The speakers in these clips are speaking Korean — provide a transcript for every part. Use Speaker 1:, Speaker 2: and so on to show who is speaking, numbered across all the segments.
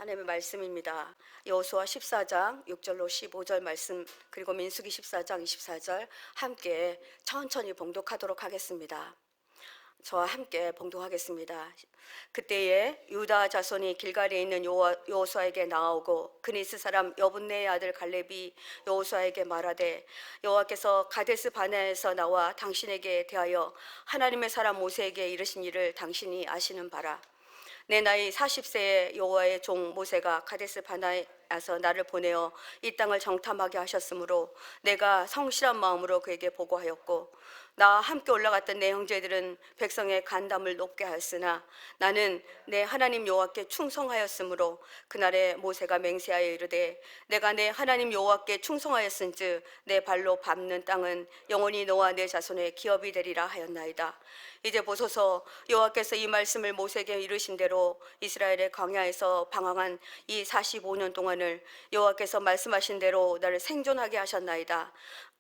Speaker 1: 하나님의 말씀입니다. 여호수아 14장 6절로 15절 말씀, 그리고 민수기 14장 24절 함께 천천히 봉독하도록 하겠습니다. 저와 함께 봉독하겠습니다. 그때에 유다 자손이 길갈에 있는 여호수아에게 나아오고 그니스 사람 여분네의 아들 갈렙이 여호수아에게 말하되, 여호와께서 가데스 바네아에서 나와 당신에게 대하여 하나님의 사람 모세에게 이르신 일을 당신이 아시는 바라. 내 나이 40세에 여호와의 종 모세가 가데스 바네아에서 나를 보내어 이 땅을 정탐하게 하셨으므로 내가 성실한 마음으로 그에게 보고하였고, 나와 함께 올라갔던 내 형제들은 백성의 간담을 높게 하였으나 나는 내 하나님 여호와께 충성하였으므로 그날에 모세가 맹세하여 이르되, 내가 내 하나님 여호와께 충성하였은즉 내 발로 밟는 땅은 영원히 너와 내 자손의 기업이 되리라 하였나이다. 이제 보소서, 여호와께서 이 말씀을 모세에게 이르신 대로 이스라엘의 광야에서 방황한 이 45년 동안을 여호와께서 말씀하신 대로 나를 생존하게 하셨나이다.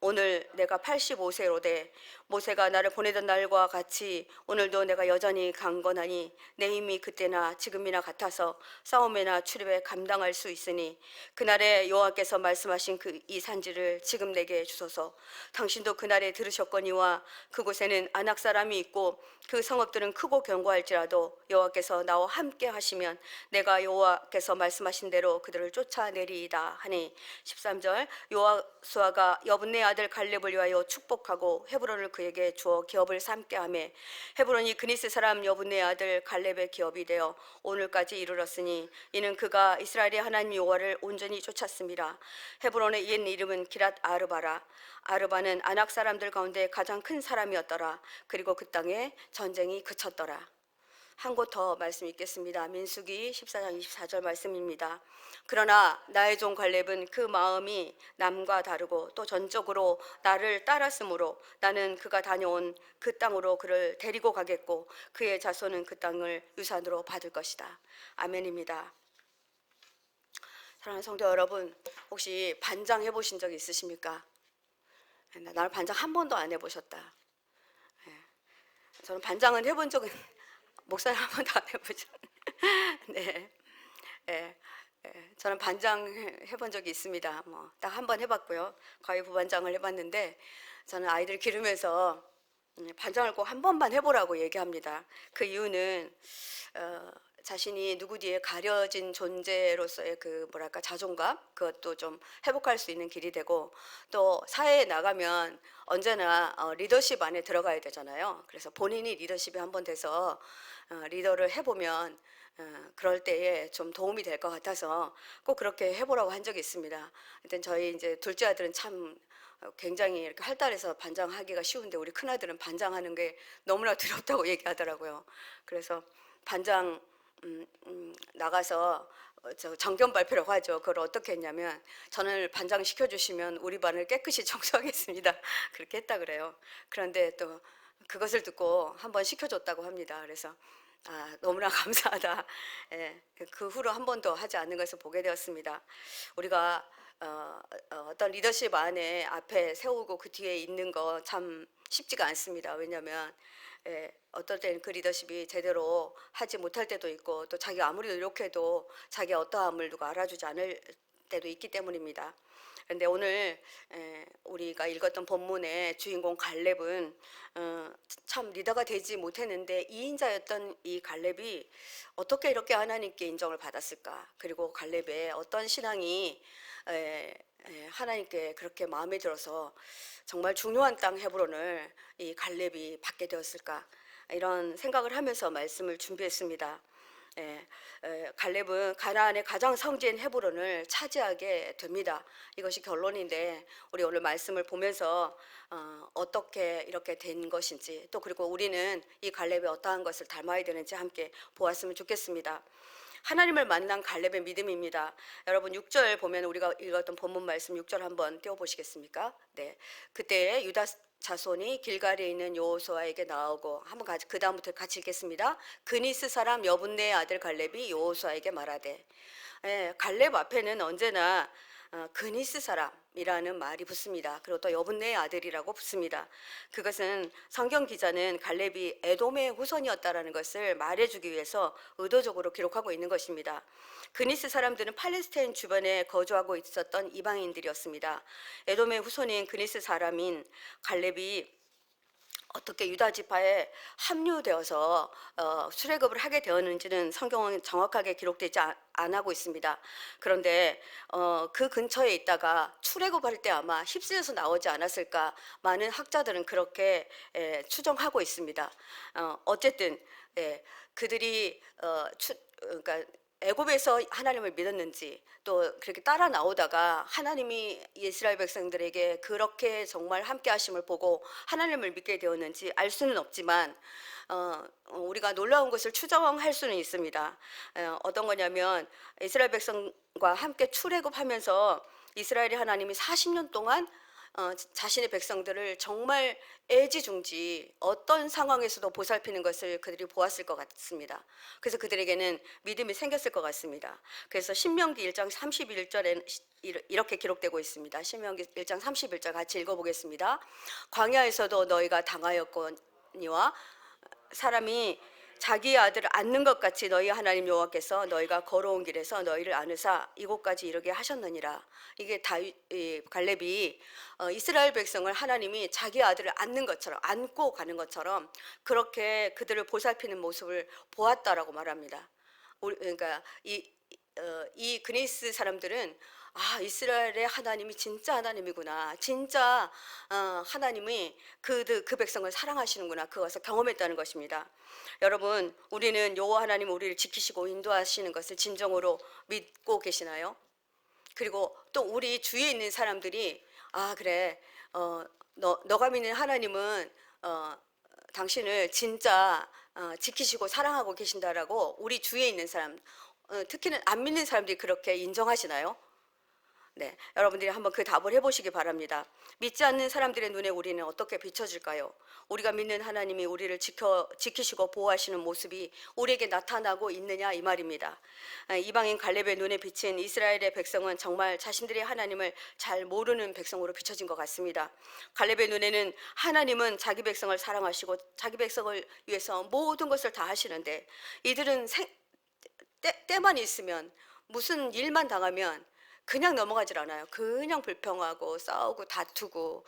Speaker 1: 오늘 내가 85세로되 모세가 나를 보내던 날과 같이 오늘도 내가 여전히 강건하니 내 힘이 그때나 지금이나 같아서 싸움이나 출입에 감당할 수 있으니 그날에 여호와께서 말씀하신 이 산지를 지금 내게 주소서. 당신도 그날에 들으셨거니와 그곳에는 아낙 사람이 있고 그 성읍들은 크고 견고할지라도 여호와께서 나와 함께 하시면 내가 여호와께서 말씀하신 대로 그들을 쫓아내리이다 하니, 13절 여호수아가 여분네 아들 갈렙을 위하여 축복하고 헤브론을 그에게 주어 기업을 삼게 하며 헤브론이 그니스 사람 여분네 아들 갈렙의 기업이 되어 오늘까지 이르렀으니 이는 그가 이스라엘의 하나님 여호와를 온전히 쫓았습니다. 헤브론의 옛 이름은 기랏 아르바라. 아르바는 아낙 사람들 가운데 가장 큰 사람이었더라. 그리고 그 땅에 전쟁이 그쳤더라. 한 곳 더 말씀 읽겠습니다. 민수기 14장 24절 말씀입니다. 그러나 나의 종 갈렙은 그 마음이 남과 다르고 또 전적으로 나를 따랐으므로 나는 그가 다녀온 그 땅으로 그를 데리고 가겠고 그의 자손은 그 땅을 유산으로 받을 것이다. 아멘입니다. 사랑하는 성도 여러분, 혹시 반장 해보신 적 있으십니까? 나는 반장 한 번도 안 해보셨다. 저는 반장은 해본 적은 목사님 한 번도 안 해보죠. 네, 저는 반장 해본 적이 있습니다. 딱 한 번 해봤고요. 과외 부반장을 해봤는데 저는 아이들 기르면서 반장을 꼭 한 번만 해보라고 얘기합니다. 그 이유는 자신이 누구 뒤에 가려진 존재로서의 그 뭐랄까 자존감, 그것도 좀 회복할 수 있는 길이 되고, 또 사회에 나가면 언제나 리더십 안에 들어가야 되잖아요. 그래서 본인이 리더십이 한번 돼서 리더를 해보면 그럴 때에 좀 도움이 될 것 같아서 꼭 그렇게 해보라고 한 적이 있습니다. 하여튼 저희 이제 둘째 아들은 참 굉장히 이렇게 활달해서 반장하기가 쉬운데 우리 큰 아들은 반장하는 게 너무나 두렵다고 얘기하더라고요. 그래서 반장 나가서 저 정견 발표라고 하죠. 그걸 어떻게 했냐면, 저는 반장 시켜주시면 우리 반을 깨끗이 청소하겠습니다. 그렇게 했다 그래요. 그런데 또 그것을 듣고 한번 시켜줬다고 합니다. 그래서 너무나 감사하다. 그 후로 한 번도 하지 않는 것을 보게 되었습니다. 우리가 어떤 리더십 안에 앞에 세우고 그 뒤에 있는 거 참 쉽지가 않습니다. 왜냐하면 어떨 때는 그 리더십이 제대로 하지 못할 때도 있고, 또 자기가 아무리 노력해도 자기의 어떠함을 누가 알아주지 않을 때도 있기 때문입니다. 그런데 오늘 우리가 읽었던 본문의 주인공 갈렙은 참 리더가 되지 못했는데 2인자였던 이 갈렙이 어떻게 이렇게 하나님께 인정을 받았을까? 그리고 갈렙의 어떤 신앙이 하나님께 그렇게 마음에 들어서 정말 중요한 땅 헤브론을 이 갈렙이 받게 되었을까? 이런 생각을 하면서 말씀을 준비했습니다. 갈렙은 가나안의 가장 성지인 헤브론을 차지하게 됩니다. 이것이 결론인데, 우리 오늘 말씀을 보면서 어떻게 이렇게 된 것인지, 또 그리고 우리는 이 갈렙의 어떠한 것을 닮아야 되는지 함께 보았으면 좋겠습니다. 하나님을 만난 갈렙의 믿음입니다. 여러분 6절 보면 우리가 읽었던 본문 말씀 6절 한번 띄워보시겠습니까? 네, 그때 유다 자손이 길갈에 있는 여호수아에게 나오고, 한번 그 다음부터 같이 읽겠습니다. 그니스 사람 여분네의 아들 갈렙이 여호수아에게 말하되, 갈렙 앞에는 언제나 그니스 사람, 이라는 말이 붙습니다. 그리고 또 여분네의 아들이라고 붙습니다. 그것은 성경 기자는 갈렙이 에돔의 후손이었다라는 것을 말해주기 위해서 의도적으로 기록하고 있는 것입니다. 그니스 사람들은 팔레스타인 주변에 거주하고 있었던 이방인들이었습니다. 에돔의 후손인 그니스 사람인 갈렙이 어떻게 유다 지파에 합류되어서 출애굽을 하게 되었는지는 성경은 정확하게 기록되지 않고 있습니다. 그런데 그 근처에 있다가 출애굽할 때 아마 휩쓸려서 나오지 않았을까, 많은 학자들은 그렇게 추정하고 있습니다. 어쨌든 그들이 그러니까 애굽에서 하나님을 믿었는지, 또 그렇게 따라 나오다가 하나님이 이스라엘 백성들에게 그렇게 정말 함께 하심을 보고 하나님을 믿게 되었는지 알 수는 없지만 우리가 놀라운 것을 추정할 수는 있습니다. 어떤 거냐면 이스라엘 백성과 함께 출애굽하면서 이스라엘의 하나님이 40년 동안 자신의 백성들을 정말 애지중지 어떤 상황에서도 보살피는 것을 그들이 보았을 것 같습니다. 그래서 그들에게는 믿음이 생겼을 것 같습니다. 그래서 신명기 1장 31절에 이렇게 기록되고 있습니다. 신명기 1장 31절 같이 읽어보겠습니다. 광야에서도 너희가 당하였거니와 사람이 자기의 아들을 안는 것 같이 너희 하나님 여호와께서 너희가 걸어온 길에서 너희를 안으사 이곳까지 이르게 하셨느니라. 이게 갈렙이 이스라엘 백성을 하나님이 자기 아들을 안는 것처럼, 안고 가는 것처럼 그렇게 그들을 보살피는 모습을 보았다라고 말합니다. 그러니까 이 그니스 사람들은 이스라엘의 하나님이 진짜 하나님이구나, 진짜 하나님이 그 백성을 사랑하시는구나, 그것을 경험했다는 것입니다. 여러분, 우리는 여호와 하나님 우리를 지키시고 인도하시는 것을 진정으로 믿고 계시나요? 그리고 또 우리 주위에 있는 사람들이 그래, 너가 믿는 하나님은 당신을 진짜 지키시고 사랑하고 계신다라고 우리 주위에 있는 사람, 특히는 안 믿는 사람들이 그렇게 인정하시나요? 네, 여러분들이 한번 그 답을 해보시기 바랍니다. 믿지 않는 사람들의 눈에 우리는 어떻게 비춰질까요? 우리가 믿는 하나님이 우리를 지키시고 보호하시는 모습이 우리에게 나타나고 있느냐, 이 말입니다. 이방인 갈렙의 눈에 비친 이스라엘의 백성은 정말 자신들의 하나님을 잘 모르는 백성으로 비춰진 것 같습니다. 갈렙의 눈에는 하나님은 자기 백성을 사랑하시고 자기 백성을 위해서 모든 것을 다 하시는데, 이들은 때만 있으면, 무슨 일만 당하면 그냥 넘어가질 않아요. 그냥 불평하고 싸우고 다투고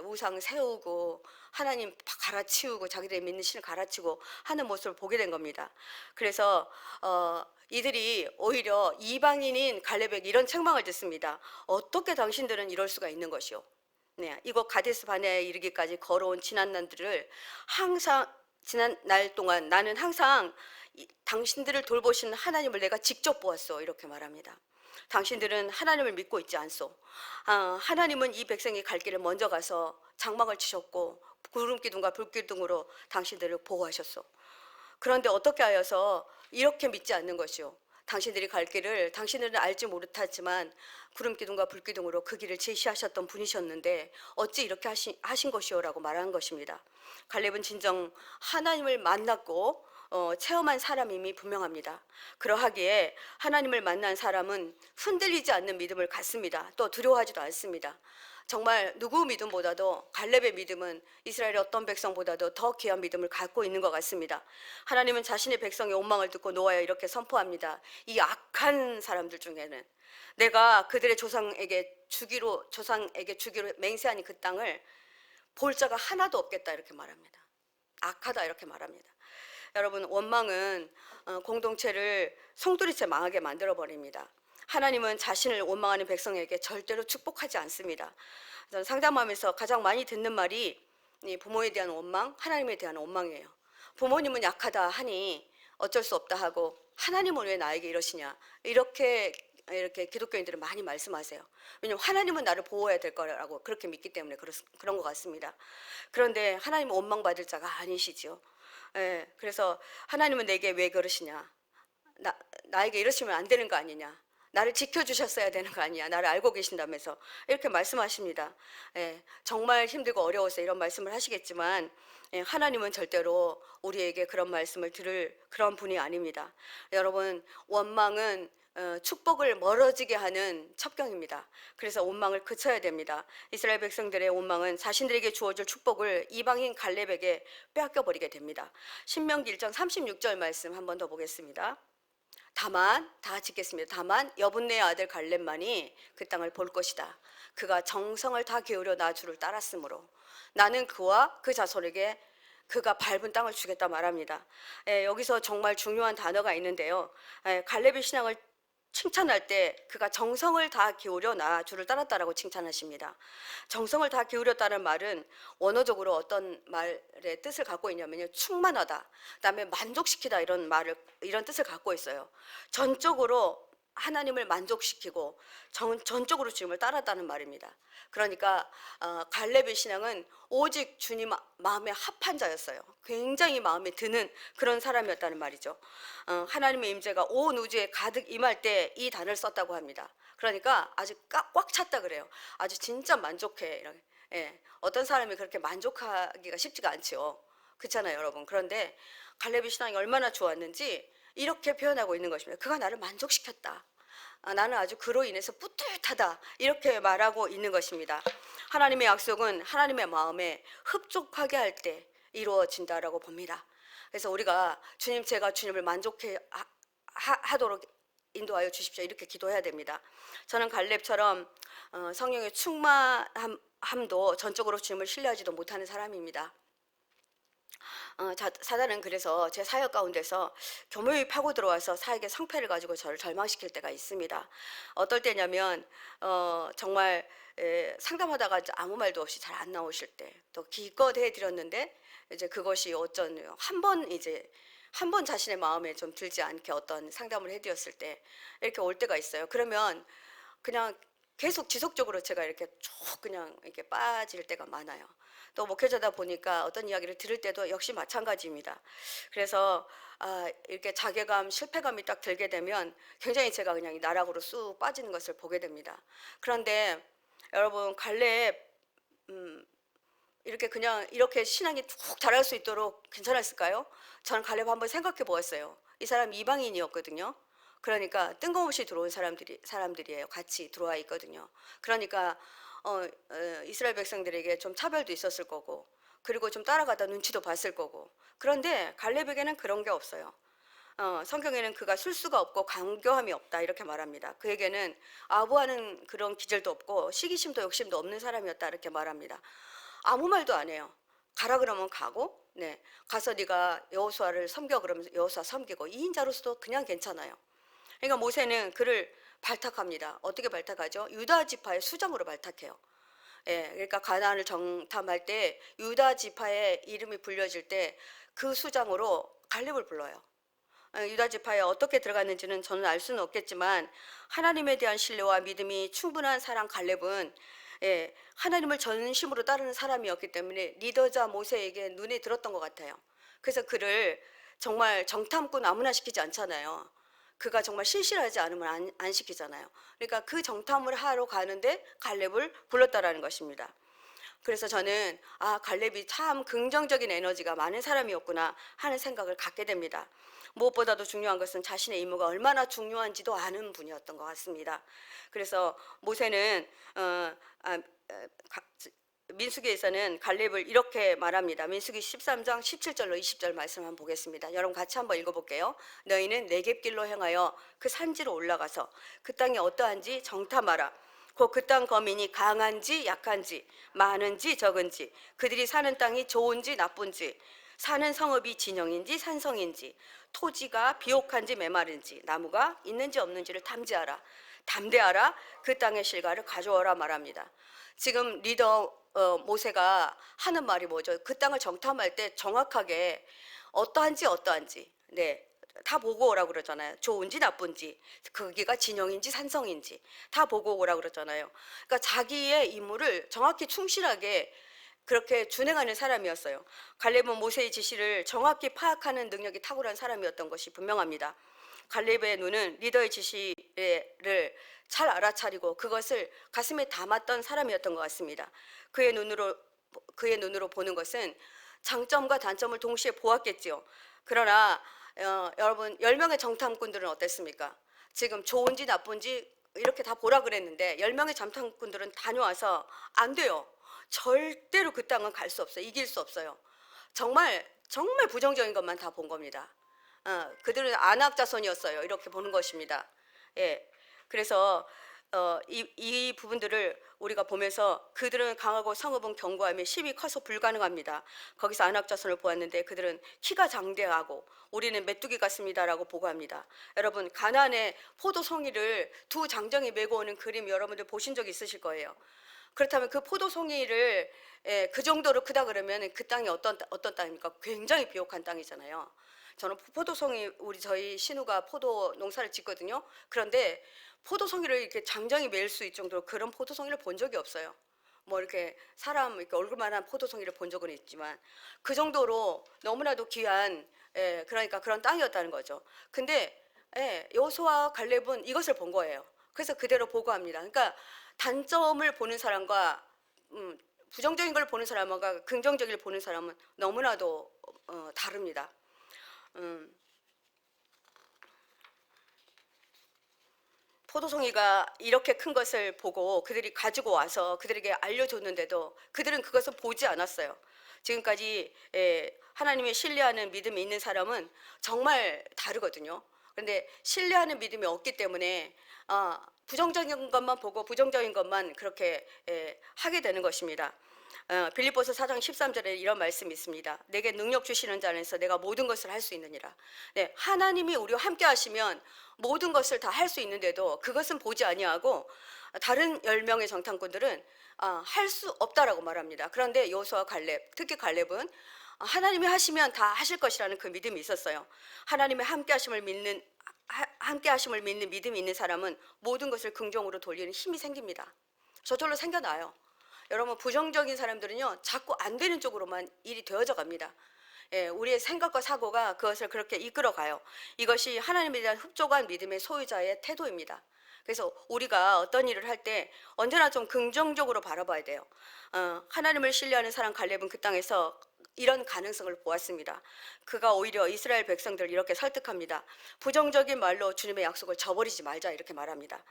Speaker 1: 우상 세우고 하나님 갈아치우고 자기들이 믿는 신을 갈아치우고 하는 모습을 보게 된 겁니다. 그래서 이들이 오히려 이방인인 갈렙에게 이런 책망을 듣습니다. 어떻게 당신들은 이럴 수가 있는 것이요? 네, 이곳 가데스 바네아에 이르기까지 걸어온 지난 날 동안 나는 항상 당신들을 돌보시는 하나님을 내가 직접 보았어, 이렇게 말합니다. 당신들은 하나님을 믿고 있지 않소. 하나님은 이 백성이 갈 길을 먼저 가서 장막을 치셨고 구름 기둥과 불 기둥으로 당신들을 보호하셨소. 그런데 어떻게 하여서 이렇게 믿지 않는 것이요? 당신들이 갈 길을 당신들은 알지 못하지만 구름 기둥과 불 기둥으로 그 길을 제시하셨던 분이셨는데 어찌 이렇게 하신 것이요라고 말하는 것입니다. 갈렙은 진정 하나님을 만났고 체험한 사람임이 분명합니다. 그러하기에 하나님을 만난 사람은 흔들리지 않는 믿음을 갖습니다. 또 두려워하지도 않습니다. 정말 누구 믿음보다도 갈렙의 믿음은 이스라엘의 어떤 백성보다도 더 귀한 믿음을 갖고 있는 것 같습니다. 하나님은 자신의 백성의 원망을 듣고 노아에 이렇게 선포합니다. 이 악한 사람들 중에는 내가 그들의 조상에게 주기로 맹세하니 그 땅을 볼 자가 하나도 없겠다, 이렇게 말합니다. 악하다, 이렇게 말합니다. 여러분, 원망은 공동체를 송두리째 망하게 만들어 버립니다. 하나님은 자신을 원망하는 백성에게 절대로 축복하지 않습니다. 저는 상담하면서 가장 많이 듣는 말이 부모에 대한 원망, 하나님에 대한 원망이에요. 부모님은 약하다 하니 어쩔 수 없다 하고, 하나님은 왜 나에게 이러시냐, 이렇게 기독교인들은 많이 말씀하세요. 왜냐하면 하나님은 나를 보호해야 될 거라고 그렇게 믿기 때문에 그런 것 같습니다. 그런데 하나님은 원망받을 자가 아니시죠. 그래서 하나님은 내게 왜 그러시냐, 나에게 이러시면 안 되는 거 아니냐, 나를 지켜주셨어야 되는 거 아니야, 나를 알고 계신다면서 이렇게 말씀하십니다. 정말 힘들고 어려워서 이런 말씀을 하시겠지만 하나님은 절대로 우리에게 그런 말씀을 들을 그런 분이 아닙니다. 여러분, 원망은 축복을 멀어지게 하는 첩경입니다. 그래서 원망을 그쳐야 됩니다. 이스라엘 백성들의 원망은 자신들에게 주어질 축복을 이방인 갈렙에게 빼앗겨 버리게 됩니다. 신명기 1장 36절 말씀 한 번 더 보겠습니다. 다만, 다 같이 읽겠습니다. 다만 여분네의 아들 갈렙만이 그 땅을 볼 것이다. 그가 정성을 다 기울여 나 주를 따랐으므로 나는 그와 그 자손에게 그가 밟은 땅을 주겠다 말합니다. 여기서 정말 중요한 단어가 있는데요. 갈렙의 신앙을 칭찬할 때 그가 정성을 다 기울여 나 주를 따랐다라고 칭찬하십니다. 정성을 다 기울였다는 말은 원어적으로 어떤 말의 뜻을 갖고 있냐면요, 충만하다, 그다음에 만족시키다, 이런 뜻을 갖고 있어요. 전적으로 하나님을 만족시키고 전적으로 주님을 따랐다는 말입니다. 그러니까 갈렙의 신앙은 오직 주님 마음에 합한 자였어요. 굉장히 마음에 드는 그런 사람이었다는 말이죠. 하나님의 임재가 온 우주에 가득 임할 때 이 단어를 썼다고 합니다. 그러니까 아주 꽉 찼다 그래요. 아주 진짜 만족해. 어떤 사람이 그렇게 만족하기가 쉽지가 않죠. 그렇잖아요, 여러분. 그런데 갈렙의 신앙이 얼마나 좋았는지 이렇게 표현하고 있는 것입니다. 그가 나를 만족시켰다. 나는 아주 그로 인해서 뿌듯하다, 이렇게 말하고 있는 것입니다. 하나님의 약속은 하나님의 마음에 흡족하게 할 때 이루어진다라고 봅니다. 그래서 우리가 주님, 제가 주님을 만족해 하도록 인도하여 주십시오, 이렇게 기도해야 됩니다. 저는 갈렙처럼 성령의 충만함도 전적으로 주님을 신뢰하지도 못하는 사람입니다. 사단은 그래서 제 사역 가운데서 교묘히 파고 들어와서 사역의 성패를 가지고 저를 절망시킬 때가 있습니다. 어떨 때냐면 정말 상담하다가 아무 말도 없이 잘 안 나오실 때, 또 기껏 해드렸는데 이제 그것이 한 번 자신의 마음에 좀 들지 않게 어떤 상담을 해드렸을 때 이렇게 올 때가 있어요. 그러면 그냥 계속 지속적으로 제가 이렇게 쭉 그냥 이렇게 빠질 때가 많아요. 또 목회자다 보니까 어떤 이야기를 들을 때도 역시 마찬가지입니다. 그래서 이렇게 자괴감, 실패감이 딱 들게 되면 굉장히 제가 그냥 이 나락으로 쑥 빠지는 것을 보게 됩니다. 그런데 여러분, 갈렙 이렇게 신앙이 쭉 자랄 수 있도록 괜찮았을까요? 저는 갈렙 한번 생각해 보았어요. 이 사람 이방인이었거든요. 그러니까 뜬금없이 들어온 사람들이에요. 같이 들어와 있거든요. 그러니까 이스라엘 백성들에게 좀 차별도 있었을 거고, 그리고 좀 따라가다 눈치도 봤을 거고. 그런데 갈렙에게는 그런 게 없어요. 성경에는 그가 술수가 없고 강교함이 없다, 이렇게 말합니다. 그에게는 아부하는 그런 기질도 없고 시기심도 욕심도 없는 사람이었다, 이렇게 말합니다. 아무 말도 안 해요. 가라 그러면 가고, 가서 네가 여호수아를 섬겨 그러면서 여호수아 섬기고, 2인자로서도 그냥 괜찮아요. 그러니까 모세는 그를 발탁합니다. 어떻게 발탁하죠? 유다 지파의 수장으로 발탁해요. 그러니까 가나안을 정탐할 때 유다 지파의 이름이 불려질 때 그 수장으로 갈렙을 불러요. 유다 지파에 어떻게 들어갔는지는 저는 알 수는 없겠지만 하나님에 대한 신뢰와 믿음이 충분한 사람 갈렙은 하나님을 전심으로 따르는 사람이었기 때문에 리더자 모세에게 눈에 들었던 것 같아요. 그래서 그를 정말 정탐꾼 아무나 시키지 않잖아요. 그가 정말 신실하지 않으면 안 시키잖아요. 그러니까 그 정탐을 하러 가는데 갈렙을 불렀다라는 것입니다. 그래서 저는 갈렙이 참 긍정적인 에너지가 많은 사람이었구나 하는 생각을 갖게 됩니다. 무엇보다도 중요한 것은 자신의 임무가 얼마나 중요한지도 아는 분이었던 것 같습니다. 그래서 모세는 민수기에서는 갈렙을 이렇게 말합니다. 민수기 13장 17절로 20절 말씀 한번 보겠습니다. 여러분 같이 한번 읽어볼게요. 너희는 네겝길로 행하여 그 산지로 올라가서 그 땅이 어떠한지 정탐하라. 곧 그 땅 거민이 강한지 약한지 많은지 적은지 그들이 사는 땅이 좋은지 나쁜지 사는 성읍이 진영인지 산성인지 토지가 비옥한지 메마른지 나무가 있는지 없는지를 탐지하라. 담대하라. 그 땅의 실과를 가져오라 말합니다. 지금 리더 모세가 하는 말이 뭐죠? 그 땅을 정탐할 때 정확하게 어떠한지 다 보고 오라고 그러잖아요. 좋은지 나쁜지, 거기가 진영인지 산성인지 다 보고 오라고 그러잖아요. 그러니까 자기의 임무를 정확히 충실하게 그렇게 준행하는 사람이었어요. 갈렙은 모세의 지시를 정확히 파악하는 능력이 탁월한 사람이었던 것이 분명합니다. 갈렙의 눈은 리더의 지시를 잘 알아차리고 그것을 가슴에 담았던 사람이었던 것 같습니다. 그의 눈으로 보는 것은 장점과 단점을 동시에 보았겠지요. 그러나 여러분, 10명의 정탐꾼들은 어땠습니까? 지금 좋은지 나쁜지 이렇게 다 보라 그랬는데 10명의 잠깐꾼들은 다녀와서 안 돼요. 절대로 그 땅은 갈 수 없어요. 이길 수 없어요. 정말 정말 부정적인 것만 다 본 겁니다. 그들은 안악 자손이었어요. 이렇게 보는 것입니다. 예. 그래서 이 부분들을 우리가 보면서 그들은 강하고 성읍은 견고하며 힘이 커서 불가능합니다. 거기서 안악 자손을 보았는데 그들은 키가 장대하고 우리는 메뚜기 같습니다라고 보고합니다. 여러분 가나안의 포도송이를 두 장정이 메고 오는 그림 여러분들 보신 적 있으실 거예요. 그렇다면 그 포도송이를 그 정도로 크다 그러면 그 땅이 어떤 땅입니까? 굉장히 비옥한 땅이잖아요. 저는 포도송이 저희 신우가 포도 농사를 짓거든요. 그런데 포도송이를 이렇게 장정이 매일 수 있을 정도로 그런 포도송이를 본 적이 없어요. 뭐 이렇게 사람 이렇게 얼굴만한 포도송이를 본 적은 있지만 그 정도로 너무나도 귀한 그러니까 그런 땅이었다는 거죠. 근데 여호수아와 갈렙은 이것을 본 거예요. 그래서 그대로 보고합니다. 그러니까 단점을 보는 사람과 부정적인 걸 보는 사람과 긍정적인 걸 보는 사람은 너무나도 다릅니다. 포도송이가 이렇게 큰 것을 보고 그들이 가지고 와서 그들에게 알려줬는데도 그들은 그것을 보지 않았어요. 지금까지 하나님의 신뢰하는 믿음이 있는 사람은 정말 다르거든요. 그런데 신뢰하는 믿음이 없기 때문에 부정적인 것만 보고 부정적인 것만 그렇게 하게 되는 것입니다. 빌립보서 4장 13절에 이런 말씀이 있습니다. 내게 능력 주시는 자 안에서 내가 모든 것을 할 수 있느니라. 네, 하나님이 우리와 함께 하시면 모든 것을 다 할 수 있는데도 그것은 보지 아니하고 다른 10명의 정탐꾼들은 할 수 없다라고 말합니다. 그런데 여호수아와 갈렙, 특히 갈렙은 하나님이 하시면 다 하실 것이라는 그 믿음이 있었어요. 하나님의 함께 하심을 믿는 믿음이 있는 사람은 모든 것을 긍정으로 돌리는 힘이 생깁니다. 저절로 생겨나요. 여러분 부정적인 사람들은요 자꾸 안 되는 쪽으로만 일이 되어져 갑니다. 우리의 생각과 사고가 그것을 그렇게 이끌어가요. 이것이 하나님에 대한 흡족한 믿음의 소유자의 태도입니다. 그래서 우리가 어떤 일을 할 때 언제나 좀 긍정적으로 바라봐야 돼요. 하나님을 신뢰하는 사람 갈렙은 그 땅에서 이런 가능성을 보았습니다. 그가 오히려 이스라엘 백성들을 이렇게 설득합니다. 부정적인 말로 주님의 약속을 저버리지 말자 이렇게 말합니다.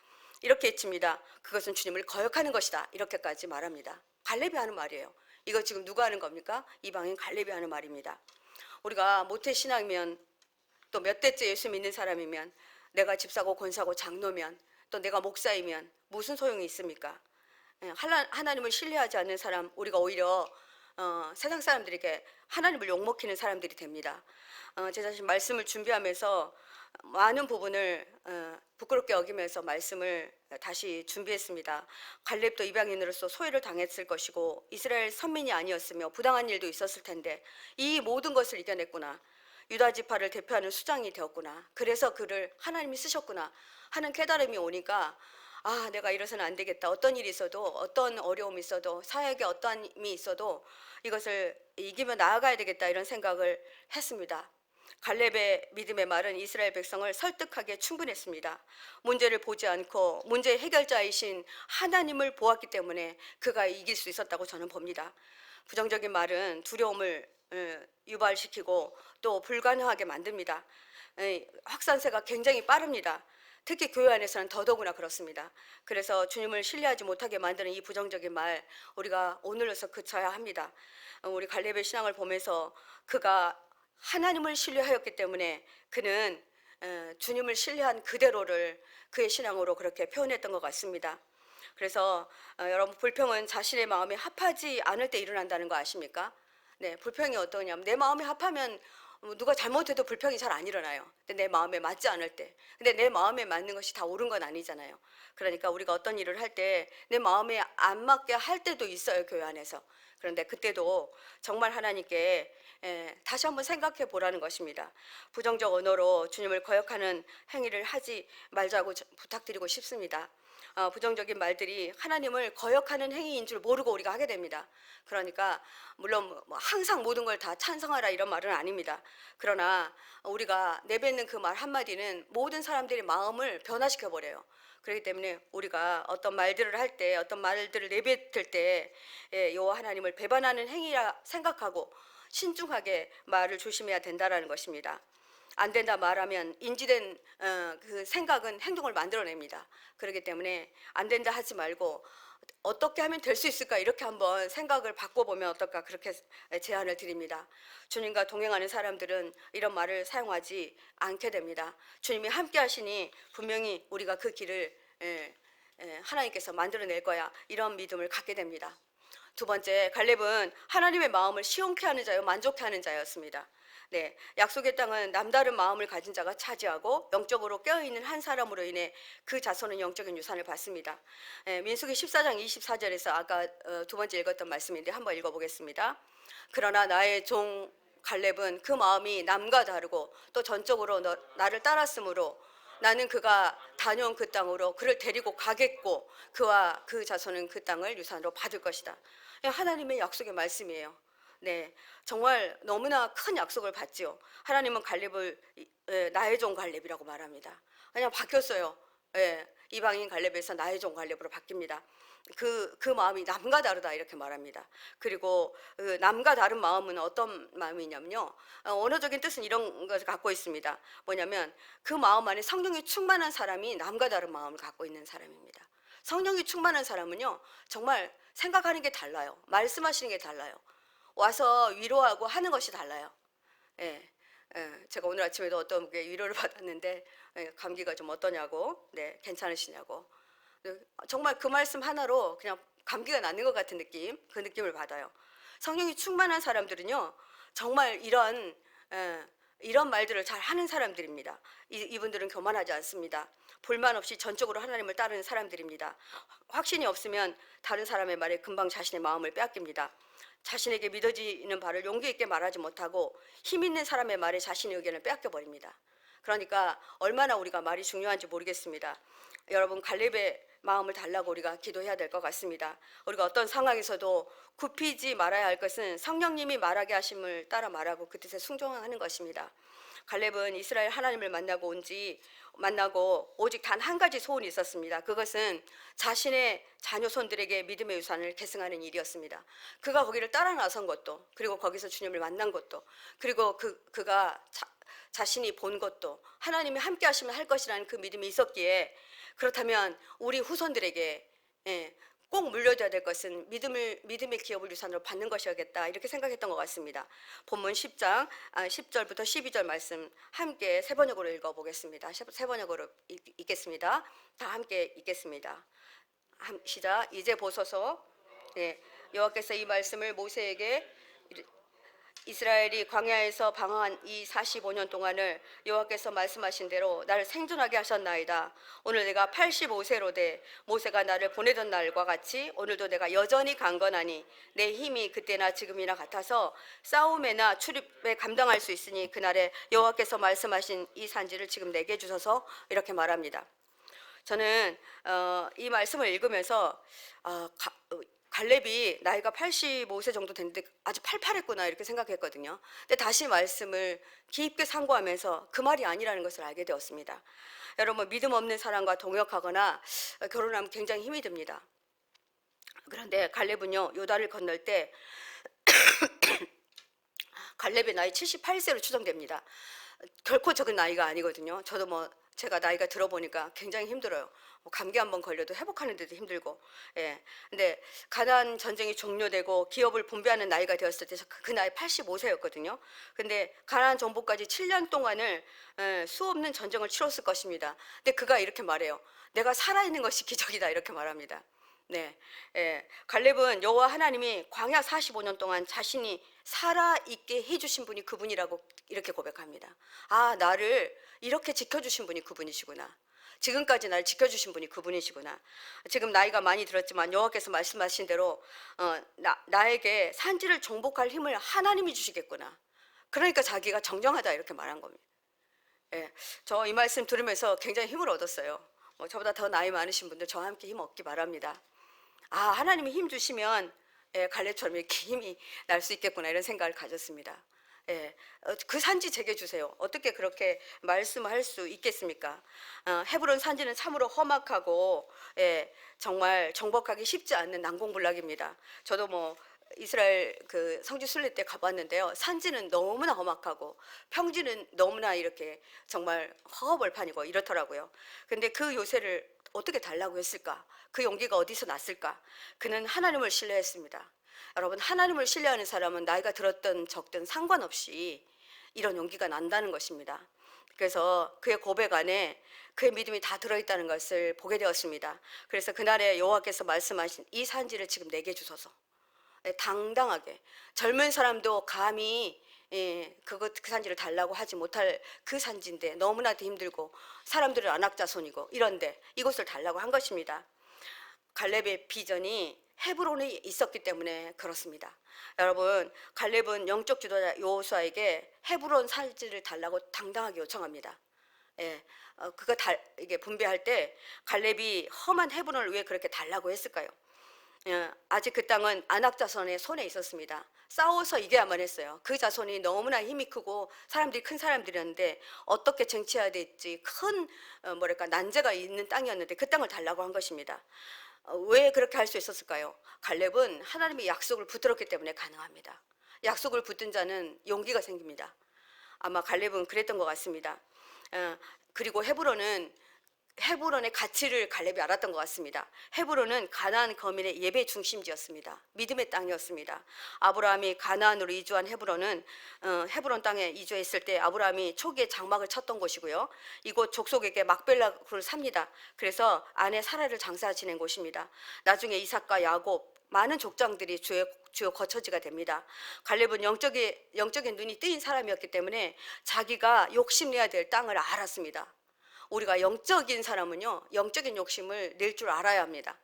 Speaker 1: 이렇게 외칩니다. 그것은 주님을 거역하는 것이다. 이렇게까지 말합니다. 갈렙이 하는 말이에요. 이거 지금 누가 하는 겁니까? 이방인 갈렙이 하는 말입니다. 우리가 모태신앙이면 또 몇 대째 예수 믿는 사람이면 내가 집사고 권사고 장로면 또 내가 목사이면 무슨 소용이 있습니까? 하나님을 신뢰하지 않는 사람 우리가 오히려 세상 사람들에게 하나님을 욕먹히는 사람들이 됩니다. 제 자신 말씀을 준비하면서 많은 부분을 부끄럽게 여기면서 말씀을 다시 준비했습니다. 갈렙도 이방인으로서 소외를 당했을 것이고 이스라엘 선민이 아니었으며 부당한 일도 있었을 텐데 이 모든 것을 이겨냈구나. 유다 지파를 대표하는 수장이 되었구나. 그래서 그를 하나님이 쓰셨구나 하는 깨달음이 오니까 내가 이래서는 안 되겠다. 어떤 일이 있어도 어떤 어려움이 있어도 사역에 어떤 힘이 있어도 이것을 이기며 나아가야 되겠다 이런 생각을 했습니다. 갈렙의 믿음의 말은 이스라엘 백성을 설득하기에 충분했습니다. 문제를 보지 않고 문제의 해결자이신 하나님을 보았기 때문에 그가 이길 수 있었다고 저는 봅니다. 부정적인 말은 두려움을 유발시키고 또 불가능하게 만듭니다. 확산세가 굉장히 빠릅니다. 특히 교회 안에서는 더더구나 그렇습니다. 그래서 주님을 신뢰하지 못하게 만드는 이 부정적인 말 우리가 오늘로서 그쳐야 합니다. 우리 갈렙의 신앙을 보면서 그가 하나님을 신뢰하였기 때문에 그는 주님을 신뢰한 그대로를 그의 신앙으로 그렇게 표현했던 것 같습니다. 그래서 여러분 불평은 자신의 마음에 합하지 않을 때 일어난다는 거 아십니까? 네, 불평이 어떠냐면 내 마음에 합하면 누가 잘못해도 불평이 잘 안 일어나요. 근데 내 마음에 맞지 않을 때. 근데 내 마음에 맞는 것이 다 옳은 건 아니잖아요. 그러니까 우리가 어떤 일을 할 때 내 마음에 안 맞게 할 때도 있어요, 교회 안에서. 그런데 그때도 정말 하나님께 다시 한번 생각해 보라는 것입니다. 부정적 언어로 주님을 거역하는 행위를 하지 말자고 부탁드리고 싶습니다. 부정적인 말들이 하나님을 거역하는 행위인 줄 모르고 우리가 하게 됩니다. 그러니까 물론 항상 모든 걸 다 찬성하라 이런 말은 아닙니다. 그러나 우리가 내뱉는 그 말 한마디는 모든 사람들의 마음을 변화시켜 버려요. 그렇기 때문에 우리가 어떤 말들을 할 때 어떤 말들을 내뱉을 때 여호와 하나님을 배반하는 행위라 생각하고 신중하게 말을 조심해야 된다라는 것입니다. 안 된다 말하면 인지된 그 생각은 행동을 만들어냅니다. 그렇기 때문에 안 된다 하지 말고 어떻게 하면 될 수 있을까 이렇게 한번 생각을 바꿔보면 어떨까 그렇게 제안을 드립니다. 주님과 동행하는 사람들은 이런 말을 사용하지 않게 됩니다. 주님이 함께 하시니 분명히 우리가 그 길을 하나님께서 만들어낼 거야 이런 믿음을 갖게 됩니다. 두 번째, 갈렙은 하나님의 마음을 시원케 하는 자요 만족케 하는 자였습니다. 네, 약속의 땅은 남다른 마음을 가진 자가 차지하고 영적으로 깨어있는 한 사람으로 인해 그 자손은 영적인 유산을 받습니다. 민수기 14장 24절에서 아까 두 번째 읽었던 말씀인데 한번 읽어보겠습니다. 그러나 나의 종 갈렙은 그 마음이 남과 다르고 또 전적으로 나를 따랐으므로 나는 그가 다녀온 그 땅으로 그를 데리고 가겠고 그와 그 자손은 그 땅을 유산으로 받을 것이다. 하나님의 약속의 말씀이에요. 네, 정말 너무나 큰 약속을 받지요. 하나님은 갈렙을 나의 종 갈렙이라고 말합니다. 그냥 바뀌었어요. 이방인 갈렙에서 나의 종 갈렙으로 바뀝니다. 그 마음이 남과 다르다 이렇게 말합니다. 그리고 남과 다른 마음은 어떤 마음이냐면요. 언어적인 뜻은 이런 것을 갖고 있습니다. 뭐냐면 그 마음 안에 성령이 충만한 사람이 남과 다른 마음을 갖고 있는 사람입니다. 성령이 충만한 사람은요. 정말 생각하는 게 달라요. 말씀하시는 게 달라요. 와서 위로하고 하는 것이 달라요. 제가 오늘 아침에도 어떤 분께 위로를 받았는데 감기가 좀 어떠냐고, 네, 괜찮으시냐고. 정말 그 말씀 하나로 그냥 감기가 낫는 것 같은 느낌, 그 느낌을 받아요. 성령이 충만한 사람들은요, 정말 이런 말들을 잘 하는 사람들입니다. 이분들은 교만하지 않습니다. 볼만 없이 전적으로 하나님을 따르는 사람들입니다. 확신이 없으면 다른 사람의 말에 금방 자신의 마음을 빼앗깁니다. 자신에게 믿어지는 바를 용기 있게 말하지 못하고 힘 있는 사람의 말에 자신의 의견을 빼앗겨 버립니다. 그러니까 얼마나 우리가 말이 중요한지 모르겠습니다. 여러분, 갈렙의 마음을 달라고 우리가 기도해야 될 것 같습니다. 우리가 어떤 상황에서도 굽히지 말아야 할 것은 성령님이 말하게 하심을 따라 말하고 그 뜻에 순종하는 것입니다. 갈렙은 이스라엘 하나님을 만나고 오직 단 한 가지 소원이 있었습니다. 그것은 자신의 자녀손들에게 믿음의 유산을 계승하는 일이었습니다. 그가 거기를 따라 나선 것도, 그리고 거기서 주님을 만난 것도, 그리고 그가 자신이 본 것도 하나님이 함께 하시면 할 것이라는 그 믿음이 있었기에, 그렇다면 우리 후손들에게 꼭 물려줘야 될 것은 믿음의 기업을 유산으로 받는 것이었겠다 이렇게 생각했던 것 같습니다. 본문 10장 10절부터 12절 말씀 함께 세 번역으로 읽어보겠습니다. 세 번역으로 읽겠습니다. 다 함께 읽겠습니다. 시작. 이제 보소서. 여호와께서 이 말씀을 모세에게 이스라엘이 광야에서 방황한 이 45년 동안을 여호와께서 말씀하신 대로 나를 생존하게 하셨나이다. 오늘 내가 85세로 돼 모세가 나를 보내던 날과 같이 오늘도 내가 여전히 강건하니 내 힘이 그때나 지금이나 같아서 싸움에나 출입에 감당할 수 있으니 그날에 여호와께서 말씀하신 이 산지를 지금 내게 주셔서 이렇게 말합니다. 저는 이 말씀을 읽으면서 갈렙이 나이가 85세 정도 됐는데 아주 팔팔했구나 이렇게 생각했거든요. 근데 다시 말씀을 깊게 상고하면서 그 말이 아니라는 것을 알게 되었습니다. 여러분, 믿음 없는 사람과 동역하거나 결혼하면 굉장히 힘이 듭니다. 그런데 갈렙은요, 요단을 건널 때 갈렙의 나이 78세로 추정됩니다. 결코 적은 나이가 아니거든요. 저도 제가 나이가 들어보니까 굉장히 힘들어요. 감기 한번 걸려도 회복하는데도 힘들고. 근데 가나안 전쟁이 종료되고 기업을 분배하는 나이가 되었을 때 그 나이 85세였거든요. 근데 가나안 정복까지 7년 동안을 수없는 전쟁을 치렀을 것입니다. 근데 그가 이렇게 말해요. 내가 살아있는 것이 기적이다 이렇게 말합니다. 갈렙은 여호와 하나님이 광야 45년 동안 자신이 살아있게 해주신 분이 그분이라고 이렇게 고백합니다. 아, 나를 이렇게 지켜주신 분이 그분이시구나. 지금까지 나를 지켜주신 분이 그분이시구나. 지금 나이가 많이 들었지만 여호와께서 말씀하신 대로 나에게 산지를 정복할 힘을 하나님이 주시겠구나. 그러니까 자기가 정정하다 이렇게 말한 겁니다. 저 이 말씀 들으면서 굉장히 힘을 얻었어요. 저보다 더 나이 많으신 분들 저와 함께 힘 얻기 바랍니다. 아, 하나님이 힘 주시면 갈렙처럼 이렇게 힘이 날 수 있겠구나 이런 생각을 가졌습니다. 그 산지 제게 주세요. 어떻게 그렇게 말씀할 수 있겠습니까? 헤브론 산지는 참으로 험악하고 정말 정복하기 쉽지 않는 난공불락입니다. 저도 이스라엘 그 성지 순례 때 가봤는데요. 산지는 너무나 험악하고 평지는 너무나 이렇게 정말 허허벌판이고 이렇더라고요. 근데 그 요새를 어떻게 달라고 했을까? 그 용기가 어디서 났을까? 그는 하나님을 신뢰했습니다. 여러분, 하나님을 신뢰하는 사람은 나이가 들었든 적든 상관없이 이런 용기가 난다는 것입니다. 그래서 그의 고백 안에 그의 믿음이 다 들어있다는 것을 보게 되었습니다. 그래서 그날에 여호와께서 말씀하신 이 산지를 지금 내게 주소서. 당당하게 젊은 사람도 감히 그 산지를 달라고 하지 못할 그 산지인데 너무나도 힘들고 사람들은 안악자손이고 이런데 이곳을 달라고 한 것입니다. 갈렙의 비전이 헤브론에 있었기 때문에 그렇습니다. 여러분, 갈렙은 영적 지도자 여호수아에게 헤브론 산지를 달라고 당당하게 요청합니다. 예, 이게 분배할 때 갈렙이 험한 헤브론을 왜 그렇게 달라고 했을까요? 아직 그 땅은 안악 자손의 손에 있었습니다. 싸워서 이겨야만 했어요. 그 자손이 너무나 힘이 크고 사람들이 큰 사람들이었는데 어떻게 쟁취해야 될지 큰 뭐랄까 난제가 있는 땅이었는데 그 땅을 달라고 한 것입니다. 왜 그렇게 할 수 있었을까요? 갈렙은 하나님의 약속을 붙들었기 때문에 가능합니다. 약속을 붙든 자는 용기가 생깁니다. 아마 갈렙은 그랬던 것 같습니다. 그리고 헤브론의 가치를 갈렙이 알았던 것 같습니다. 헤브론은 가나안 거민의 예배 중심지였습니다. 믿음의 땅이었습니다. 아브라함이 가나안으로 이주한 헤브론은 헤브론 땅에 이주했을 때 아브라함이 초기에 장막을 쳤던 곳이고요. 이곳 족속에게 막벨라를 삽니다. 그래서 아내 사라를 장사 지낸 곳입니다. 나중에 이삭과 야곱 많은 족장들이 주요 거처지가 됩니다. 갈렙은 영적인 눈이 뜨인 사람이었기 때문에 자기가 욕심내야 될 땅을 알았습니다. 우리가 영적인 사람은요, 영적인 욕심을 낼 줄 알아야 합니다.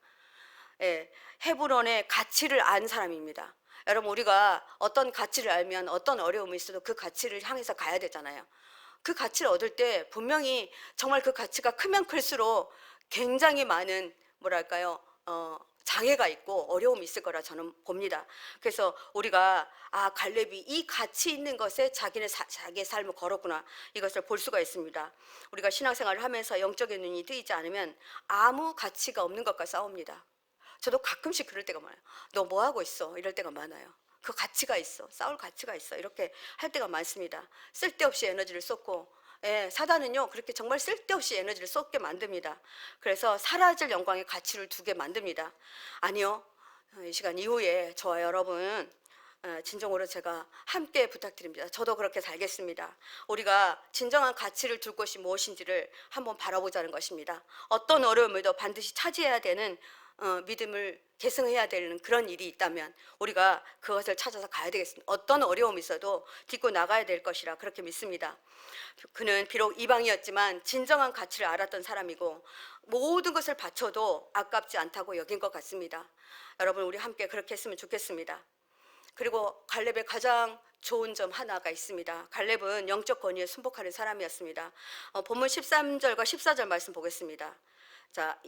Speaker 1: 헤브론의 가치를 안 사람입니다. 여러분, 우리가 어떤 가치를 알면 어떤 어려움이 있어도 그 가치를 향해서 가야 되잖아요. 그 가치를 얻을 때 분명히 정말 그 가치가 크면 클수록 굉장히 많은 뭐랄까요, 장애가 있고 어려움이 있을 거라 저는 봅니다. 그래서 우리가 갈렙이 이 가치 있는 것에 자기의 삶을 걸었구나, 이것을 볼 수가 있습니다. 우리가 신앙생활을 하면서 영적인 눈이 뜨이지 않으면 아무 가치가 없는 것과 싸웁니다. 저도 가끔씩 그럴 때가 많아요. 너 뭐 하고 있어? 이럴 때가 많아요. 그 가치가 있어, 싸울 가치가 있어, 이렇게 할 때가 많습니다. 쓸데없이 에너지를 쏟고, 사단은요 그렇게 정말 쓸데없이 에너지를 쏟게 만듭니다. 그래서 사라질 영광의 가치를 두게 만듭니다. 아니요, 이 시간 이후에 저와 여러분 진정으로 제가 함께 부탁드립니다. 저도 그렇게 살겠습니다. 우리가 진정한 가치를 둘 것이 무엇인지를 한번 바라보자는 것입니다. 어떤 어려움에도 반드시 차지해야 되는 믿음을 계승해야 되는 그런 일이 있다면 우리가 그것을 찾아서 가야 되겠습니다. 어떤 어려움이 있어도 딛고 나가야 될 것이라 그렇게 믿습니다. 그는 비록 이방이었지만 진정한 가치를 알았던 사람이고 모든 것을 바쳐도 아깝지 않다고 여긴 것 같습니다. 여러분, 우리 함께 그렇게 했으면 좋겠습니다. 그리고 갈렙의 가장 좋은 점 하나가 있습니다. 갈렙은 영적 권위에 순복하는 사람이었습니다. 본문 13절과 14절 말씀 보겠습니다. 자,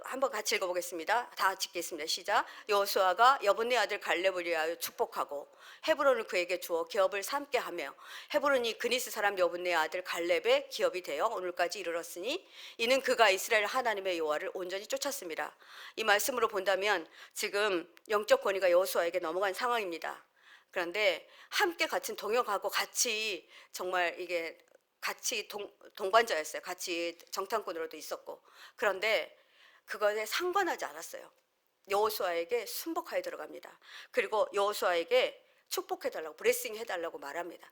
Speaker 1: 한번 같이 읽어보겠습니다. 다 같이 읽겠습니다. 시작. 여호수아가 여분네 아들 갈렙을 위하여 축복하고 헤브론을 그에게 주어 기업을 삼게 하며 헤브론이 그니스 사람 여분네 아들 갈렙의 기업이 되어 오늘까지 이르렀으니 이는 그가 이스라엘 하나님의 여호와를 온전히 쫓았습니다. 이 말씀으로 본다면 지금 영적 권위가 여호수아에게 넘어간 상황입니다. 그런데 함께 같이 동역하고 같이 정말 이게 같이 동반자였어요. 같이 정탐꾼으로도 있었고. 그런데 그것에 상관하지 않았어요. 여호수아에게 순복하여 들어갑니다. 그리고 여호수아에게 축복해달라고, 브레싱 해달라고 말합니다.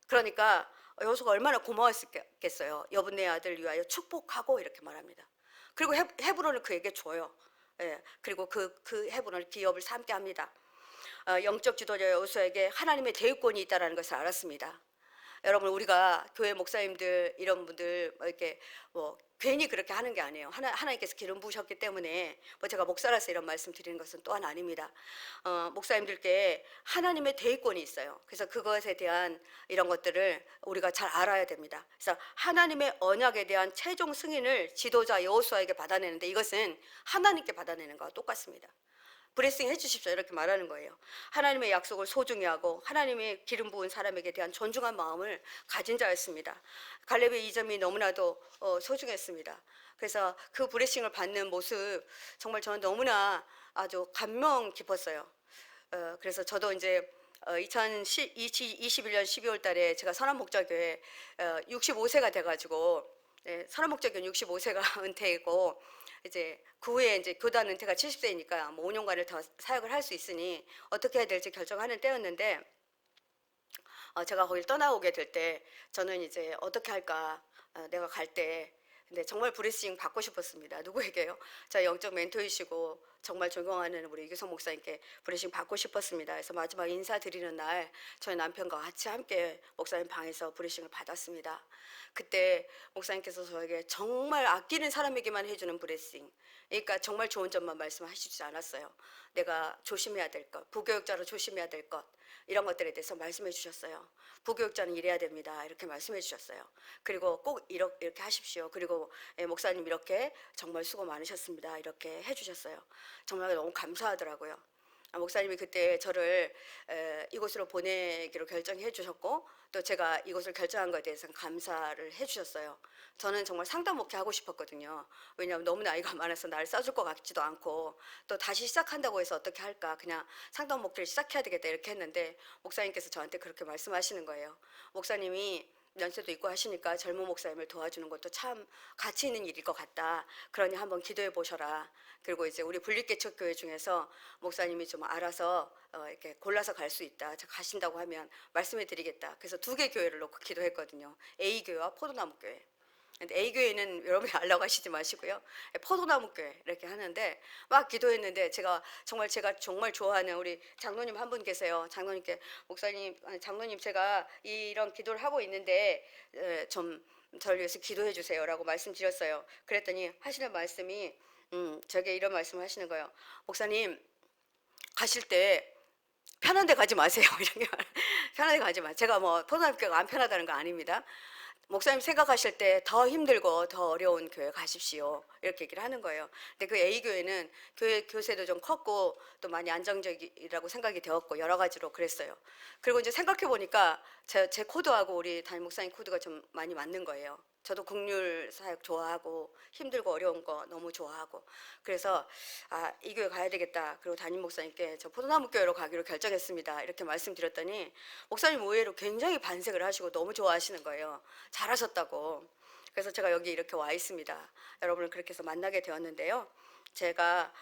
Speaker 1: 그러니까 여호수아가 얼마나 고마웠겠어요. 여분네 아들 위하여 축복하고 이렇게 말합니다. 그리고 헤브론을 그에게 줘요. 그리고 그 헤브론을 기업을 삼게 합니다. 영적 지도자 여호수아에게 하나님의 대유권이 있다는 것을 알았습니다. 여러분, 우리가 교회 목사님들 이런 분들 이렇게 괜히 그렇게 하는 게 아니에요. 하나님께서 기름 부으셨기 때문에 제가 목사라서 이런 말씀 드리는 것은 또한 아닙니다. 목사님들께 하나님의 대의권이 있어요. 그래서 그것에 대한 이런 것들을 우리가 잘 알아야 됩니다. 그래서 하나님의 언약에 대한 최종 승인을 지도자 여호수아에게 받아내는데 이것은 하나님께 받아내는 거와 똑같습니다. 브레싱 해주십시오, 이렇게 말하는 거예요. 하나님의 약속을 소중히 하고 하나님의 기름 부은 사람에게 대한 존중한 마음을 가진 자였습니다. 갈렙의 이 점이 너무나도 소중했습니다. 그래서 그 브레싱을 받는 모습 정말 저는 너무나 아주 감명 깊었어요. 그래서 저도 이제 2021년 12월 달에 제가 선한목자교회 65세가 돼가지고, 선한목자교회 65세가 은퇴이고, 이제 그 후에 이제 교단 은퇴가 70세이니까 뭐 5년간을 더 사역을 할 수 있으니 어떻게 해야 될지 결정하는 때였는데, 제가 거길 떠나오게 될 때 저는 이제 어떻게 할까, 내가 갈 때. 근데 정말 브레싱 받고 싶었습니다. 누구에게요? 저 영적 멘토이시고 정말 존경하는 우리 이규성 목사님께 브레싱 받고 싶었습니다. 그래서 마지막 인사드리는 날 저희 남편과 같이 함께 목사님 방에서 브레싱을 받았습니다. 그때 목사님께서 저에게 정말 아끼는 사람에게만 해주는 브레싱, 그러니까 정말 좋은 점만 말씀하시지 않았어요. 내가 조심해야 될 것, 부교육자로 조심해야 될 것, 이런 것들에 대해서 말씀해 주셨어요. 부교육자는 이래야 됩니다. 이렇게 말씀해 주셨어요. 그리고 꼭 이렇게 하십시오. 그리고 목사님 이렇게 정말 수고 많으셨습니다. 이렇게 해주셨어요. 정말 너무 감사하더라고요. 목사님이 그때 저를 이곳으로 보내기로 결정해 주셨고, 또 제가 이곳을 결정한 것에 대해서 감사를 해 주셨어요. 저는 정말 상담 목회 하고 싶었거든요. 왜냐하면 너무 나이가 많아서 날 써줄 것 같지도 않고, 또 다시 시작한다고 해서 어떻게 할까, 그냥 상담 목회를 시작해야 되겠다 이렇게 했는데, 목사님께서 저한테 그렇게 말씀하시는 거예요. 목사님이 연세도 있고 하시니까 젊은 목사님을 도와주는 것도 참 가치 있는 일일 것 같다. 그러니 한번 기도해 보셔라. 그리고 이제 우리 분립개척 교회 중에서 목사님이 좀 알아서 이렇게 골라서 갈 수 있다. 가신다고 하면 말씀해 드리겠다. 그래서 두 개 교회를 놓고 기도했거든요. A 교회와 포도나무 교회. 근데 A 교회는 여러분이 알라고 하시지 마시고요. 포도나무 교회 이렇게 하는데 막 기도했는데, 제가 정말 좋아하는 우리 장로님 한 분 계세요. 장로님께 목사님, 장로님 제가 이런 기도를 하고 있는데 좀 저를 위해서 기도해 주세요라고 말씀드렸어요. 그랬더니 하시는 말씀이 저에게 이런 말씀을 하시는 거예요. 목사님 가실 때 편한 데 가지 마세요. 이런 게 편한 데 가지 마. 제가 뭐 포도나무 교회가 안 편하다는 거 아닙니다. 목사님 생각하실 때 더 힘들고 더 어려운 교회 가십시오. 이렇게 얘기를 하는 거예요. 근데 그 A교회는 교회 교세도 좀 컸고 또 많이 안정적이라고 생각이 되었고 여러 가지로 그랬어요. 그리고 이제 생각해 보니까 제 코드하고 우리 담임 목사님 코드가 좀 많이 맞는 거예요. 저도 국률 사역 좋아하고 힘들고 어려운 거 너무 좋아하고, 그래서 이 교회 가야 되겠다. 그리고 담임 목사님께 저 포도나무 교회로 가기로 결정했습니다. 이렇게 말씀드렸더니 목사님 의외로 굉장히 반색을 하시고 너무 좋아하시는 거예요. 잘하셨다고. 그래서 제가 여기 이렇게 와 있습니다. 여러분을 그렇게 해서 만나게 되었는데요. 제가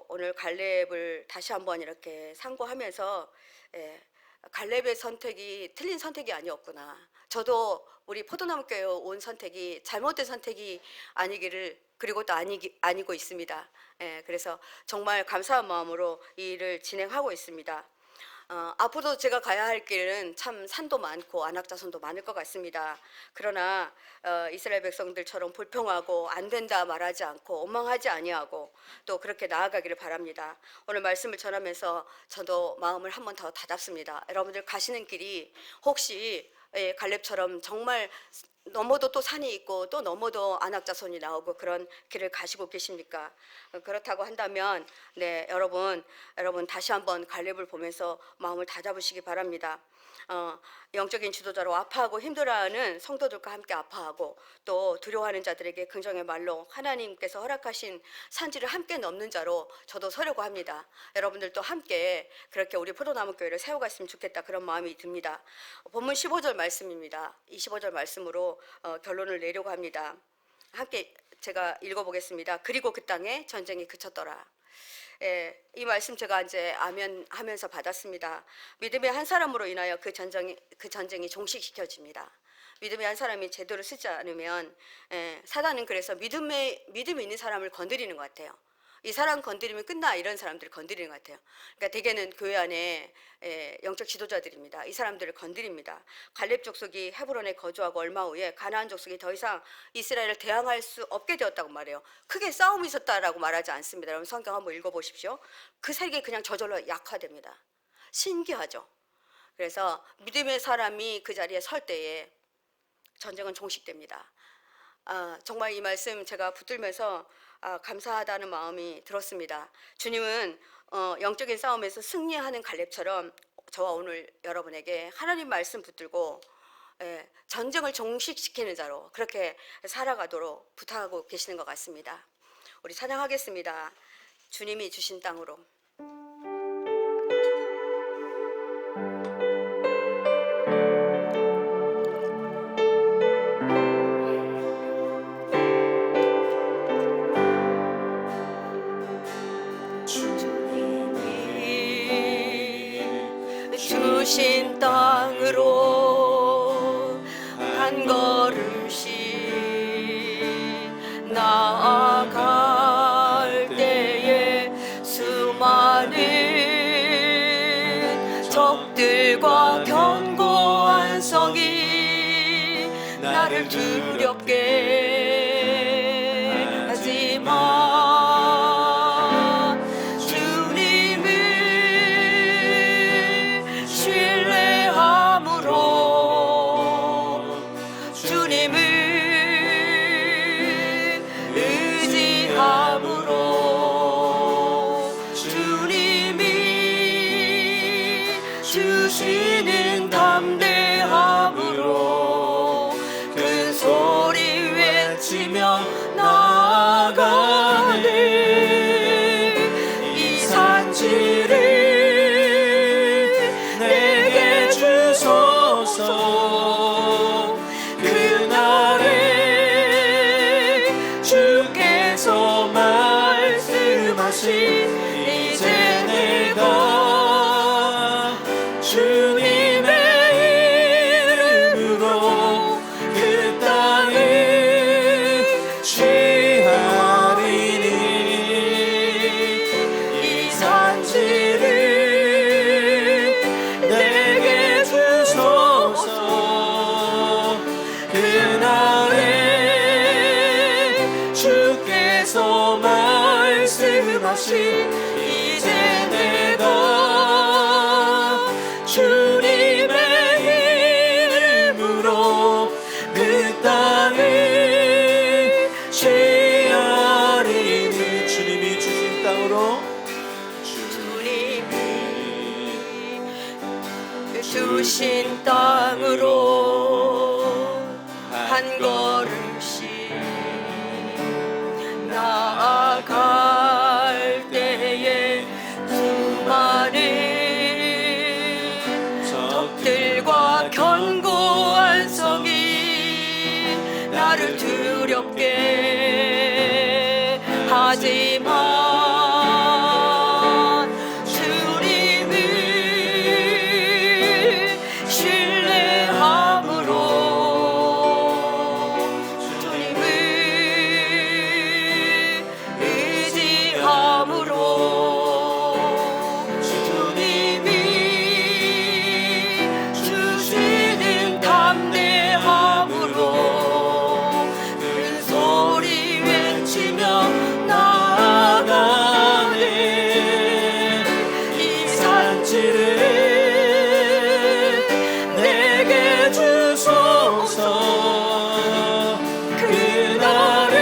Speaker 1: 오늘 갈렙을 다시 한번 이렇게 상고하면서, 갈렙의 선택이 틀린 선택이 아니었구나. 저도 우리 포도나무 교회에 온 선택이 잘못된 선택이 아니기를, 그리고 또 아니고 있습니다. 그래서 정말 감사한 마음으로 이 일을 진행하고 있습니다. 앞으로 제가 가야 할 길은 참 산도 많고 안악자손도 많을 것 같습니다. 그러나 이스라엘 백성들처럼 불평하고 안 된다 말하지 않고 원망하지 아니하고 또 그렇게 나아가기를 바랍니다. 오늘 말씀을 전하면서 저도 마음을 한 번 더 다잡습니다. 여러분들 가시는 길이 혹시 갈렙처럼 정말 넘어도 또 산이 있고 또 넘어도 안악자손이 나오고 그런 길을 가시고 계십니까? 그렇다고 한다면 여러분 다시 한번 갈렙을 보면서 마음을 다잡으시기 바랍니다. 영적인 지도자로 아파하고 힘들어하는 성도들과 함께 아파하고 또 두려워하는 자들에게 긍정의 말로 하나님께서 허락하신 산지를 함께 넘는 자로 저도 서려고 합니다. 여러분들도 함께 그렇게 우리 포도나무 교회를 세워갔으면 좋겠다, 그런 마음이 듭니다. 본문 15절 말씀입니다. 이 15절 말씀으로 결론을 내려고 합니다. 함께 제가 읽어보겠습니다. 그리고 그 땅에 전쟁이 그쳤더라. 이 말씀 제가 이제 아멘 하면서 받았습니다. 믿음의 한 사람으로 인하여 그 전쟁이 종식시켜집니다. 믿음의 한 사람이 제대로 쓰지 않으면, 사단은 그래서 믿음이 있는 사람을 건드리는 것 같아요. 이 사람 건드리면 끝나, 이런 사람들을 건드리는 것 같아요. 그러니까 대개는 교회 안에 영적 지도자들입니다. 이 사람들을 건드립니다. 갈렙 족속이 헤브론에 거주하고 얼마 후에 가나안 족속이 더 이상 이스라엘을 대항할 수 없게 되었다고 말해요. 크게 싸움이 있었다라고 말하지 않습니다. 여러분 성경 한번 읽어보십시오. 그 세계 그냥 저절로 약화됩니다. 신기하죠. 그래서 믿음의 사람이 그 자리에 설 때에 전쟁은 종식됩니다. 정말 이 말씀 제가 붙들면서 감사하다는 마음이 들었습니다. 주님은 영적인 싸움에서 승리하는 갈렙처럼 저와 오늘 여러분에게 하나님 말씀 붙들고 전쟁을 종식시키는 자로 그렇게 살아가도록 부탁하고 계시는 것 같습니다. 우리 찬양하겠습니다. 주님이 주신 땅으로. 땅으로 한 걸음씩 나아갈 때에 수많은 적들과 견고한 성이 나를 두렵게 하지만 주님을 신뢰함으로 주님을 의지함으로 주님이 주시는 담대함으로 큰 소리 외치며 나아가네. 이 산지를 내게 주소서. 그날에 주께서 말씀하신 이제 내가 주님의 이름으로 그 땅을 취하리니. 이 산지를 내게 주소서. 그날에 주께서 말씀하신 이제 내가 주님의 이름으로 그 땅을 취하리니. 주님이 주신 땅으로 주님이 주신 땅으로 한 걸음씩 나아갈 때에 수많은 적들과 견고한 성이 나를 두렵게 하지만 주님을 신뢰함으로 주님을 의지함으로 주님이 주시는 담대함으로 큰 소리 외치며 나아가네. 이 산지를 내게 주소서. 그날에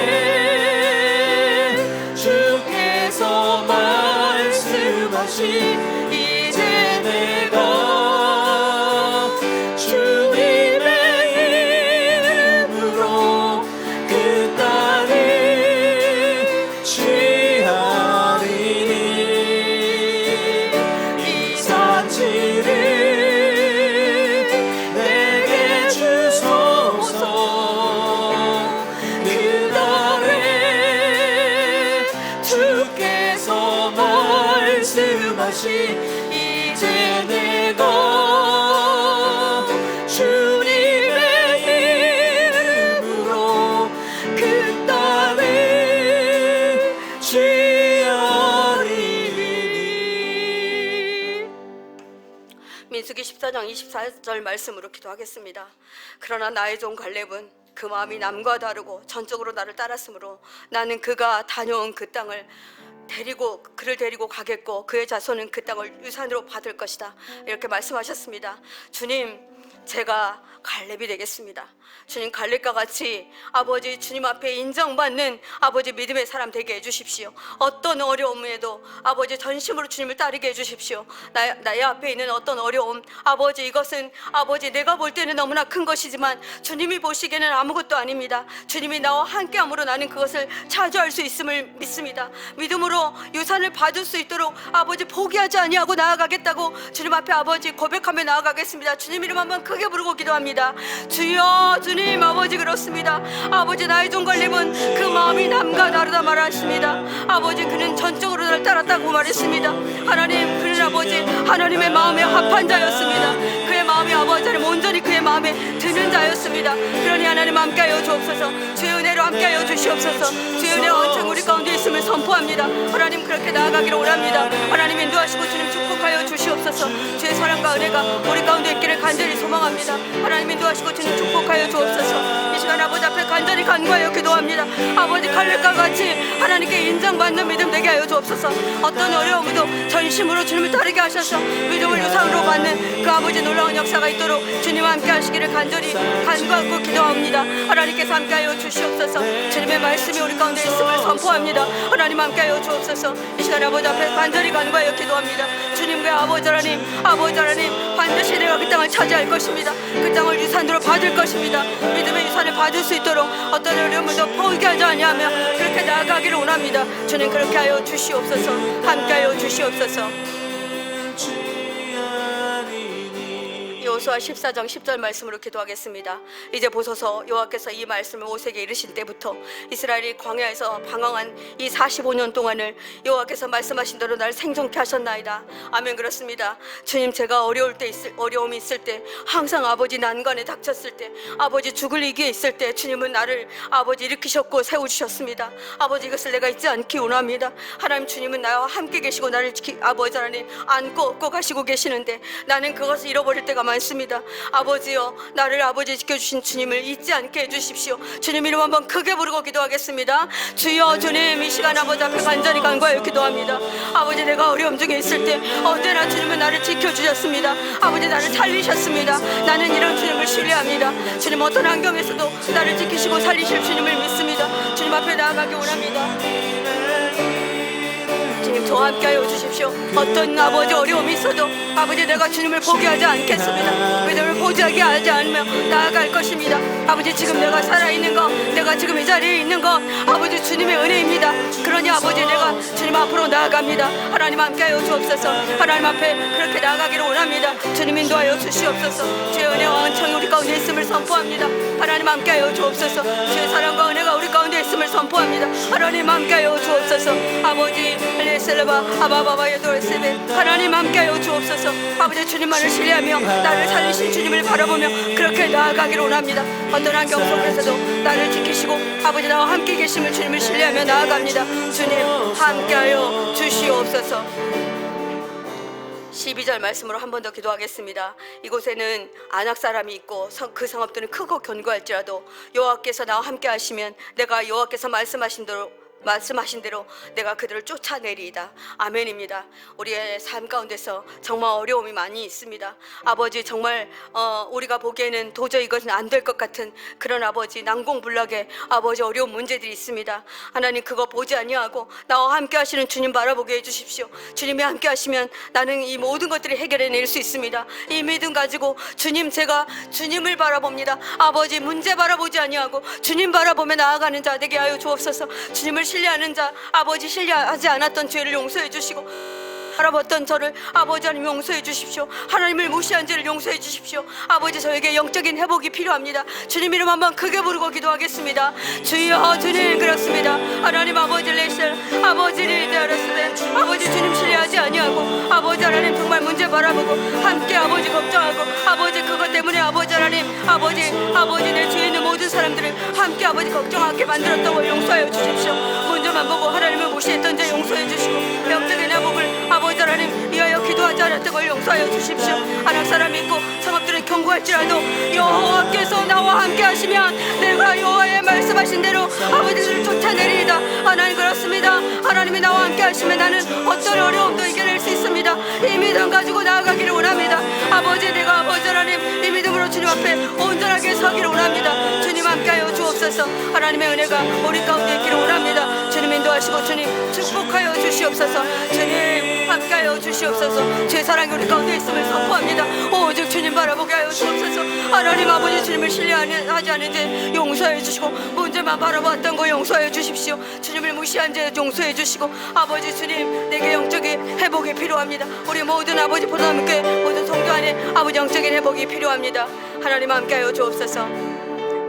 Speaker 1: 주께서 말씀하신 이제 내가 주님의 이름으로 그 땅을 취하리니. 이 산지를 내게 주소서. 그날에 주께서 말씀하신 이제 내가 주님의 이름으로 그 땅을 취하리니. 민수기 14장 24절 말씀으로 기도하겠습니다. 그러나 나의 종 갈렙은 그 마음이 남과 다르고 전적으로 나를 따랐으므로 나는 그가 다녀온 그 땅을 그를 데리고 가겠고 그의 자손은 그 땅을 유산으로 받을 것이다. 이렇게 말씀하셨습니다. 주님, 제가 갈렙이 되겠습니다. 주님, 갈렙과 같이 아버지 주님 앞에 인정받는 아버지 믿음의 사람 되게 해주십시오. 어떤 어려움에도 아버지 전심으로 주님을 따르게 해주십시오. 나의 앞에 있는 어떤 어려움, 아버지 이것은 아버지 내가 볼 때는 너무나 큰 것이지만 주님이 보시기에는 아무것도 아닙니다. 주님이 나와 함께함으로 나는 그것을 차지할 수 있음을 믿습니다. 믿음으로 유산을 받을 수 있도록 아버지 포기하지 아니하고 나아가겠다고 주님 앞에 아버지 고백하며 나아가겠습니다. 주님 이름 한번 크게 부르고 기도합니다. 주여, 주님 아버지 그렇습니다. 아버지 나의 종 갈렙은 그 마음이 남과 다르다 말하십니다. 아버지 그는 전적으로 나를 따랐다고 말했습니다. 하나님, 그는 아버지 하나님의 마음에 합한 자였습니다. 그의 마음이 아버지 하나님 온전히 그의 마음에 드는 자였습니다. 그러니 하나님 함께하여 주옵소서. 주의 은혜로 함께하여 주시옵소서. 주의 은혜와 원청 우리 가운데 있음을 선포합니다. 하나님 그렇게 나아가기를 원합니다. 하나님 인도하시고 주님 축복하여 주시옵소서. 주의 사랑과 은혜가 우리 가운데 있기를 간절히 소망합니다. 하나님 인도하시고 주님 축복하여 주옵소서. 이 시간 아버지 앞에 간절히 간구하여 기도합니다. 아버지 칼렙과 같이 하나님께 인정받는 믿음 되게 하여 주옵소서. 어떤 어려움도 전심으로 주님을 따르게 하셔서 믿음을 유산으로 받는 그 아버지 놀라운 역사가 있도록 주님과 함께 하시기를 간절히 간구하고 기도합니다. 하나님께서 함께하여 주시옵소서. 주님의 말씀이 우리 가운데 있음을 선포합니다. 하나님 함께하여 주옵소서. 이 시간 아버지 앞에 간절히 간구하여 기도합니다. 주님과 아버지 하나님 반드시 내가 그 땅을 차지할 것입니다. 그 땅을 유산으로 받을 것입니다. 믿음의 유산을 받을 수 있도록 어떤 어려움도 포기하지 아니하며 그렇게 나아가기를 원합니다. 주님 그렇게 하여 주시옵소서. 함께하여 주시옵소서. 여호수아 14장 10절 말씀으로 기도하겠습니다. 이제 보소서 여호와께서 이 말씀을 모세에게 이르신 때부터 이스라엘이 광야에서 방황한 이 45년 동안을 여호와께서 말씀하신 대로 날 생존케 하셨나이다. 아멘. 그렇습니다. 주님 제가 어려움이 있을 때 항상 아버지 난관에 닥쳤을 때 아버지 죽을 위기에 있을 때 주님은 나를 아버지 일으키셨고 세우주셨습니다. 아버지 이것을 내가 잊지 않기 원합니다. 하나님 주님은 나와 함께 계시고 나를 아버지 하나님 안고 업고 가시고 계시는데 나는 그것을 잃어버릴 때가 많습니다. 아버지여 나를 아버지 지켜주신 주님을 잊지 않게 해주십시오. 주님 이름 한번 크게 부르고 기도하겠습니다. 주여 주님 이 시간 아버지 앞에 간절히 간구하여 기도합니다. 아버지 내가 어려움 중에 있을 때 언제나 주님은 나를 지켜주셨습니다. 아버지 나를 살리셨습니다. 나는 이런 주님을 신뢰합니다. 주님 어떤 환경에서도 나를 지키시고 살리실 주님을 믿습니다. 주님 앞에 나아가기 원합니다. 주님 저와 함께하여 주십시오. 어떤 아버지 어려움이 있어도 아버지 내가 주님을 포기하지 않겠습니다. 믿음을 포기하게 하지 않으며 나아갈 것입니다. 아버지 지금 내가 살아있는 것 내가 지금 이 자리에 있는 것 아버지 주님의 은혜입니다. 그러니 아버지 내가 주님 앞으로 나아갑니다. 하나님 함께하여 주옵소서. 하나님 앞에 그렇게 나아가기를 원합니다. 주님 인도하여 주시옵소서. 주의 은혜와 은총이 우리 가운데 있음을 선포합니다. 하나님 함께하여 주옵소서. 주의 사랑과 은혜가 우리 가운데 있음을 선포합니다. 하나님 함께하여 주옵소서. 아버지 엘리셀레바 아바바바의 돌세베 하나님 함께하여 주옵소서. 아버지 주님만을 신뢰하며 나를 살리신 주님을 바라보며 그렇게 나아가기를 원합니다. 어떤 환경 속에서도 나를 지키시고 아버지 나와 함께 계심을 주님을 신뢰하며 나아갑니다. 주님 함께하여 주시옵소서. 12절 말씀으로 한 번 더 기도하겠습니다. 이곳에는 안악 사람이 있고 그 성읍들은 크고 견고할지라도 여호와께서 나와 함께 하시면 내가 여호와께서 말씀하신 대로 내가 그들을 쫓아내리이다. 아멘입니다. 우리의 삶 가운데서 정말 어려움이 많이 있습니다. 아버지 정말 우리가 보기에는 도저히 이것은 안 될 것 같은 그런 아버지 난공불락의 아버지 어려운 문제들이 있습니다. 하나님 그거 보지 아니하고 나와 함께 하시는 주님 바라보게 해주십시오. 주님이 함께 하시면 나는 이 모든 것들을 해결해낼 수 있습니다. 이 믿음 가지고 주님 제가 주님을 바라봅니다. 아버지 문제 바라보지 아니하고 주님 바라보며 나아가는 자 되게 하여 주옵소서. 주님을 신뢰하는 자 아버지 신뢰하지 않았던 죄를 용서해 주시고 바라봤던 저를 아버지 하나님 용서해 주십시오. 하나님을 무시한 죄를 용서해 주십시오. 아버지 저에게 영적인 회복이 필요합니다. 주님 이름 한번 크게 부르고 기도하겠습니다. 주여 주님 그렇습니다. 하나님 아버지 레이셀 아버지 리드하셨으면 아버지 주님 신뢰하지 아니하고 아버지 하나님 정말 문제 바라보고 함께 아버지 걱정하고 아버지 그것 때문에 아버지 하나님 아버지 내 주위에 있는 모든 사람들을 함께 아버지 걱정하게 만들었던 걸 용서하여 주십시오. 문제만 보고 하나님을 무시했던 죄 용서해 주시고 영적인 회복을 아버지 하나님 위하여 기도하지 않았던 걸 용서하여 주십시오. 안악 사람이 있고 성읍들은 견고할지라도 여호와께서 나와 함께 하시면 내가 여호와의 말씀하신 대로 아버지를 쫓아내리이다. 하나님 그렇습니다. 하나님이 나와 함께 하시면 나는 어떤 어려움도 이겨낼 수 있습니다. 이 믿음 가지고 나아가기를 원합니다. 아버지 내가 아버지 하나님 이 믿음으로 주님 앞에 온전하게 서기를 원합니다. 주님 함께하여 주옵소서. 하나님의 은혜가 우리 가운데 있기를 원합니다. 주님 인도하시고 주님 축복하여 주시옵소서. 주님 함께하여 주시옵소서. 제 사랑이 우리 가운데 있음을 선포합니다. 오직 주님 바라보게 하여 주옵소서. 하나님 아버지 주님을 신뢰하지 않은 죄 용서해 주시고 문제만 바라보았던 거 용서해 주십시오. 주님을 무시한 죄 용서해 주시고 아버지 주님 내게 영적인 회복이 필요합니다. 우리 모든 아버지 보다함께 모든 성도 안에 아버지 영적인 회복이 필요합니다. 하나님 함께하여 주옵소서.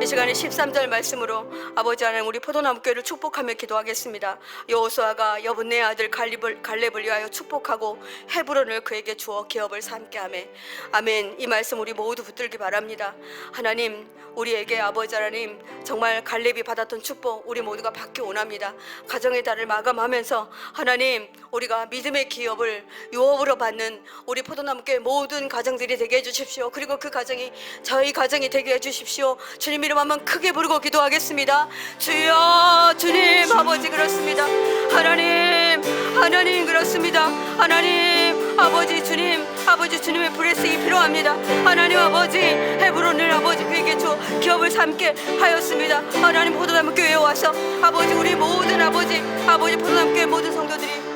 Speaker 1: 이 이 시간에 13절 말씀으로 아버지 하나님 우리 포도나무 교회를 축복하며 기도하겠습니다. 여호수아가 여분네 아들 갈렙을 위하여 축복하고 헤브론을 그에게 주어 기업을 삼게 하매. 아멘. 이 말씀 우리 모두 붙들기 바랍니다. 하나님 우리에게 아버지 하나님 정말 갈렙이 받았던 축복 우리 모두가 받기 원합니다. 가정의 달을 마감하면서 하나님 우리가 믿음의 기업을 유업으로 받는 우리 포도나무교회 모든 가정들이 되게 해주십시오. 그리고 그 가정이 저희 가정이 되게 해주십시오. 주님 이름 한번 크게 부르고 기도하겠습니다. 주여 주님 아버지 그렇습니다. 하나님 그렇습니다. 하나님 아버지 주님 아버지 주님의 브레싱이 필요합니다. 하나님 아버지 헤브론을 아버지 그에게 주 기업을 삼게 하였습니다. 하나님 포도나무 교회에 와서 아버지 우리 모든 아버지 포도나무 교회 모든 성도들이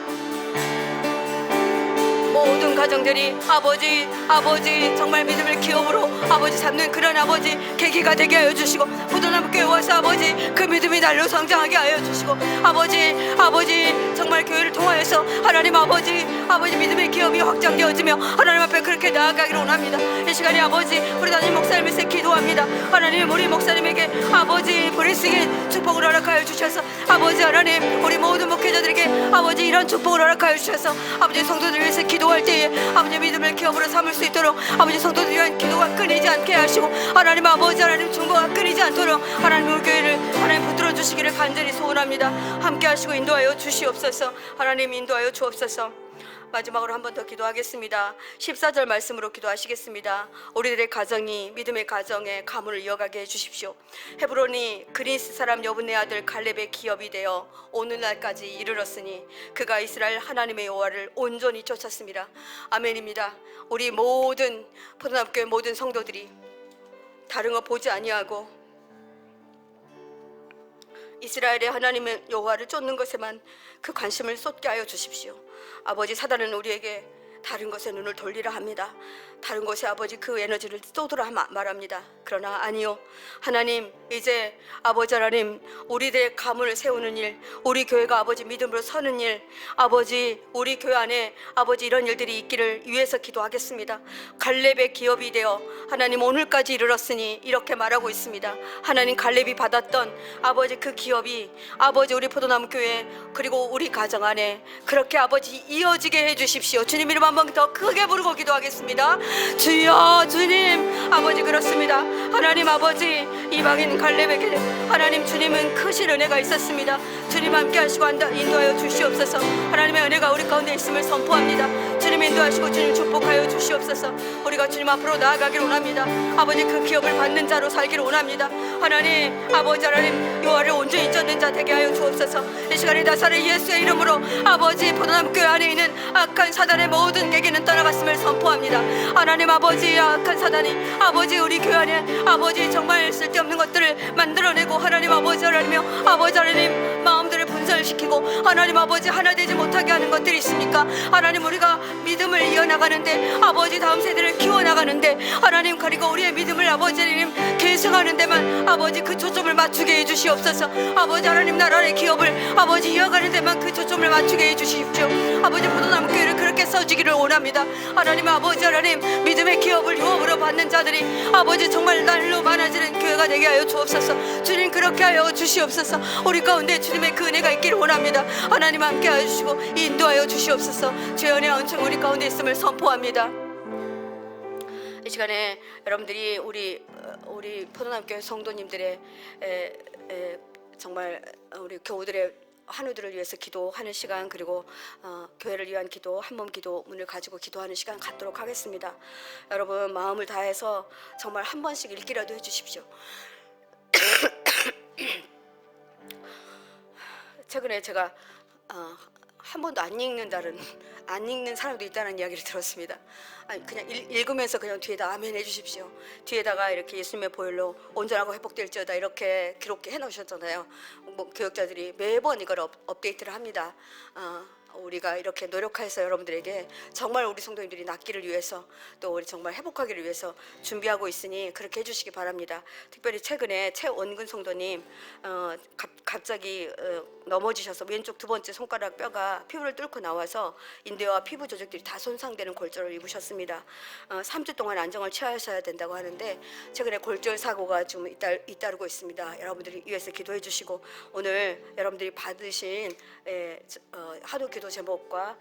Speaker 1: 모든 가정들이 아버지 정말 믿음을 기업으로 아버지 삼는 그런 아버지 계기가 되게 하여 주시고 포도나무 교회 와서 아버지 그 믿음이 날로 성장하게 하여 주시고 아버지 정말 교회를 통하여서 하나님 아버지 믿음의 기업이 확장되어지며 하나님 앞에 그렇게 나아가기를 원합니다. 이 시간에 아버지 우리 담임 목사님에서 기도합니다. 하나님 우리 목사님에게 아버지 브레싱의 축복을 허락하여 주셔서 아버지 하나님 우리 모든 목회자들에게 아버지 이런 축복을 허락하여 주셔서 아버지 성도들 위해서 기도할 때에 아버지 믿음을 기업으로 삼을 수 있도록 아버지 성도들 위한 기도가 끊이지 않게 하시고 하나님 아버지 하나님 중보가 끊이지 않도록 하나님 우리 교회를 하나님 붙들어 주시기를 간절히 소원합니다. 함께 하시고 인도하여 주시옵소서. 하나님 인도하여 주옵소서. 마지막으로 한 번 더 기도하겠습니다. 14절 말씀으로 기도하시겠습니다. 우리들의 가정이 믿음의 가정의 가문을 이어가게 해주십시오. 헤브론이 그리스 사람 여분네 아들 갈렙의 기업이 되어 오늘날까지 이르렀으니 그가 이스라엘 하나님의 여호와를 온전히 쫓았습니다. 아멘입니다. 우리 모든 포도나무 교회 모든 성도들이 다른 거 보지 아니하고 이스라엘의 하나님의 여호와를 쫓는 것에만 그 관심을 쏟게 하여 주십시오. 아버지 사단은 우리에게 다른 것에 눈을 돌리라 합니다. 다른 것에 아버지 그 에너지를 쏟으라 말합니다. 그러나 아니요, 하나님 이제 아버지 하나님 우리들의 가문을 세우는 일, 우리 교회가 아버지 믿음으로 서는 일, 아버지 우리 교회 안에 아버지 이런 일들이 있기를 위해서 기도하겠습니다. 갈렙의 기업이 되어 하나님 오늘까지 이르렀으니 이렇게 말하고 있습니다. 하나님 갈렙이 받았던 아버지 그 기업이 아버지 우리 포도나무 교회 그리고 우리 가정 안에 그렇게 아버지 이어지게 해주십시오. 주님 이름 한번 더 크게 부르고 기도하겠습니다. 주여 주님 아버지 그렇습니다. 하나님 아버지 이방인 갈렙에게 하나님 주님은 크신 은혜가 있었습니다. 주님 함께 하시고 인도하여 주시옵소서. 하나님의 은혜가 우리 가운데 있음을 선포합니다. 주님 인도하시고 주님 축복하여 주시옵소서. 우리가 주님 앞으로 나아가기를 원합니다. 아버지 그 기업을 받는 자로 살기를 원합니다. 하나님 아버지 하나님 여호와를 온전히 쫓는 자 되게 하여 주옵소서. 이 시간에 나사렛 예수의 이름으로 아버지 포도나무 교회 안에 있는 악한 사단의 모든 계기는 떠나갔음을 선포합니다. 하나님 아버지 악한 사단이 아버지 우리 교회 안에 아버지 정말 쓸데없는 것들을 만들어내고 하나님 아버지 하나님이여 아버지 하나님 마음들을 분열시키고 하나님 아버지 하나 되지 못하게 하는 것들이 있습니까? 하나님 우리가 믿음을 이어나가는데 아버지 다음 세대를 키워나가는데 하나님 그리고 우리의 믿음을 아버지 하나님 계승하는 데만 아버지 그 초점을 맞추게 해주시옵소서. 아버지 하나님 나라의 기업을 아버지 이어가는 데만 그 초점을 맞추게 해주십시오. 아버지 포도나무 교회를 그렇게 써주기를 원합니다. 하나님 아버지 하나님 믿음의 기업을 유업으로 받는 자들이 아버지 정말 날로 많아지는 교회가 되게 하여 주옵소서. 주님 그렇게 하여 주시옵소서. 우리 가운데 주님의 그 은혜가 있기를 원합니다. 하나님 함께 하여 주시고 인도하여 주시옵소서. 주의 은혜와 은총 우리 가운데 있음을 선포합니다. 이 시간에 여러분들이 우리 포도나무 교회 성도님들의 정말 우리 교우들의 환우들을 위해서 기도하는 시간 그리고 교회를 위한 기도 한 몸 기도문을 가지고 기도하는 시간 갖도록 하겠습니다. 여러분 마음을 다해서 정말 한 번씩 읽기라도 해주십시오. 최근에 제가 한 번도 안 읽는 사람도 있다는 이야기를 들었습니다. 아니, 그냥 읽으면서 그냥 뒤에다 아멘 해주십시오. 뒤에다가 이렇게 예수님의 보혈로 온전하고 회복될지어다 이렇게 기록해 놓으셨잖아요. 뭐 교역자들이 매번 이걸 업데이트를 합니다. 우리가 이렇게 노력해서 여러분들에게 정말 우리 성도님들이 낫기를 위해서 또 우리 정말 회복하기를 위해서 준비하고 있으니 그렇게 해주시기 바랍니다. 특별히 최근에 최원근 성도님 갑자기 넘어지셔서 왼쪽 두 번째 손가락 뼈가 피부를 뚫고 나와서 인대와 피부 조직들이 다 손상되는 골절을 입으셨습니다. 3주 동안 안정을 취하셔야 된다고 하는데 최근에 골절 사고가 좀 잇따르고 있습니다. 여러분들이 위해서 기도해 주시고 오늘 여러분들이 받으신 하루 기도 제목과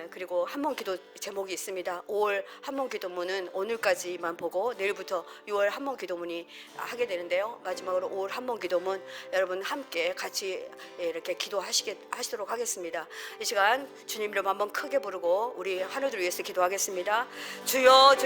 Speaker 1: 그리고 한번 기도 제목이 있습니다. 5월 한번 기도문은 오늘까지만 보고 내일부터 6월 한번 기도문이 하게 되는데요. 마지막으로 5월 한번 기도문 여러분 함께 같이 이렇게 기도하시도록 하겠습니다. 이 시간 주님 이름 한번 크게 부르고 우리 하루들 위해서 기도하겠습니다. 주여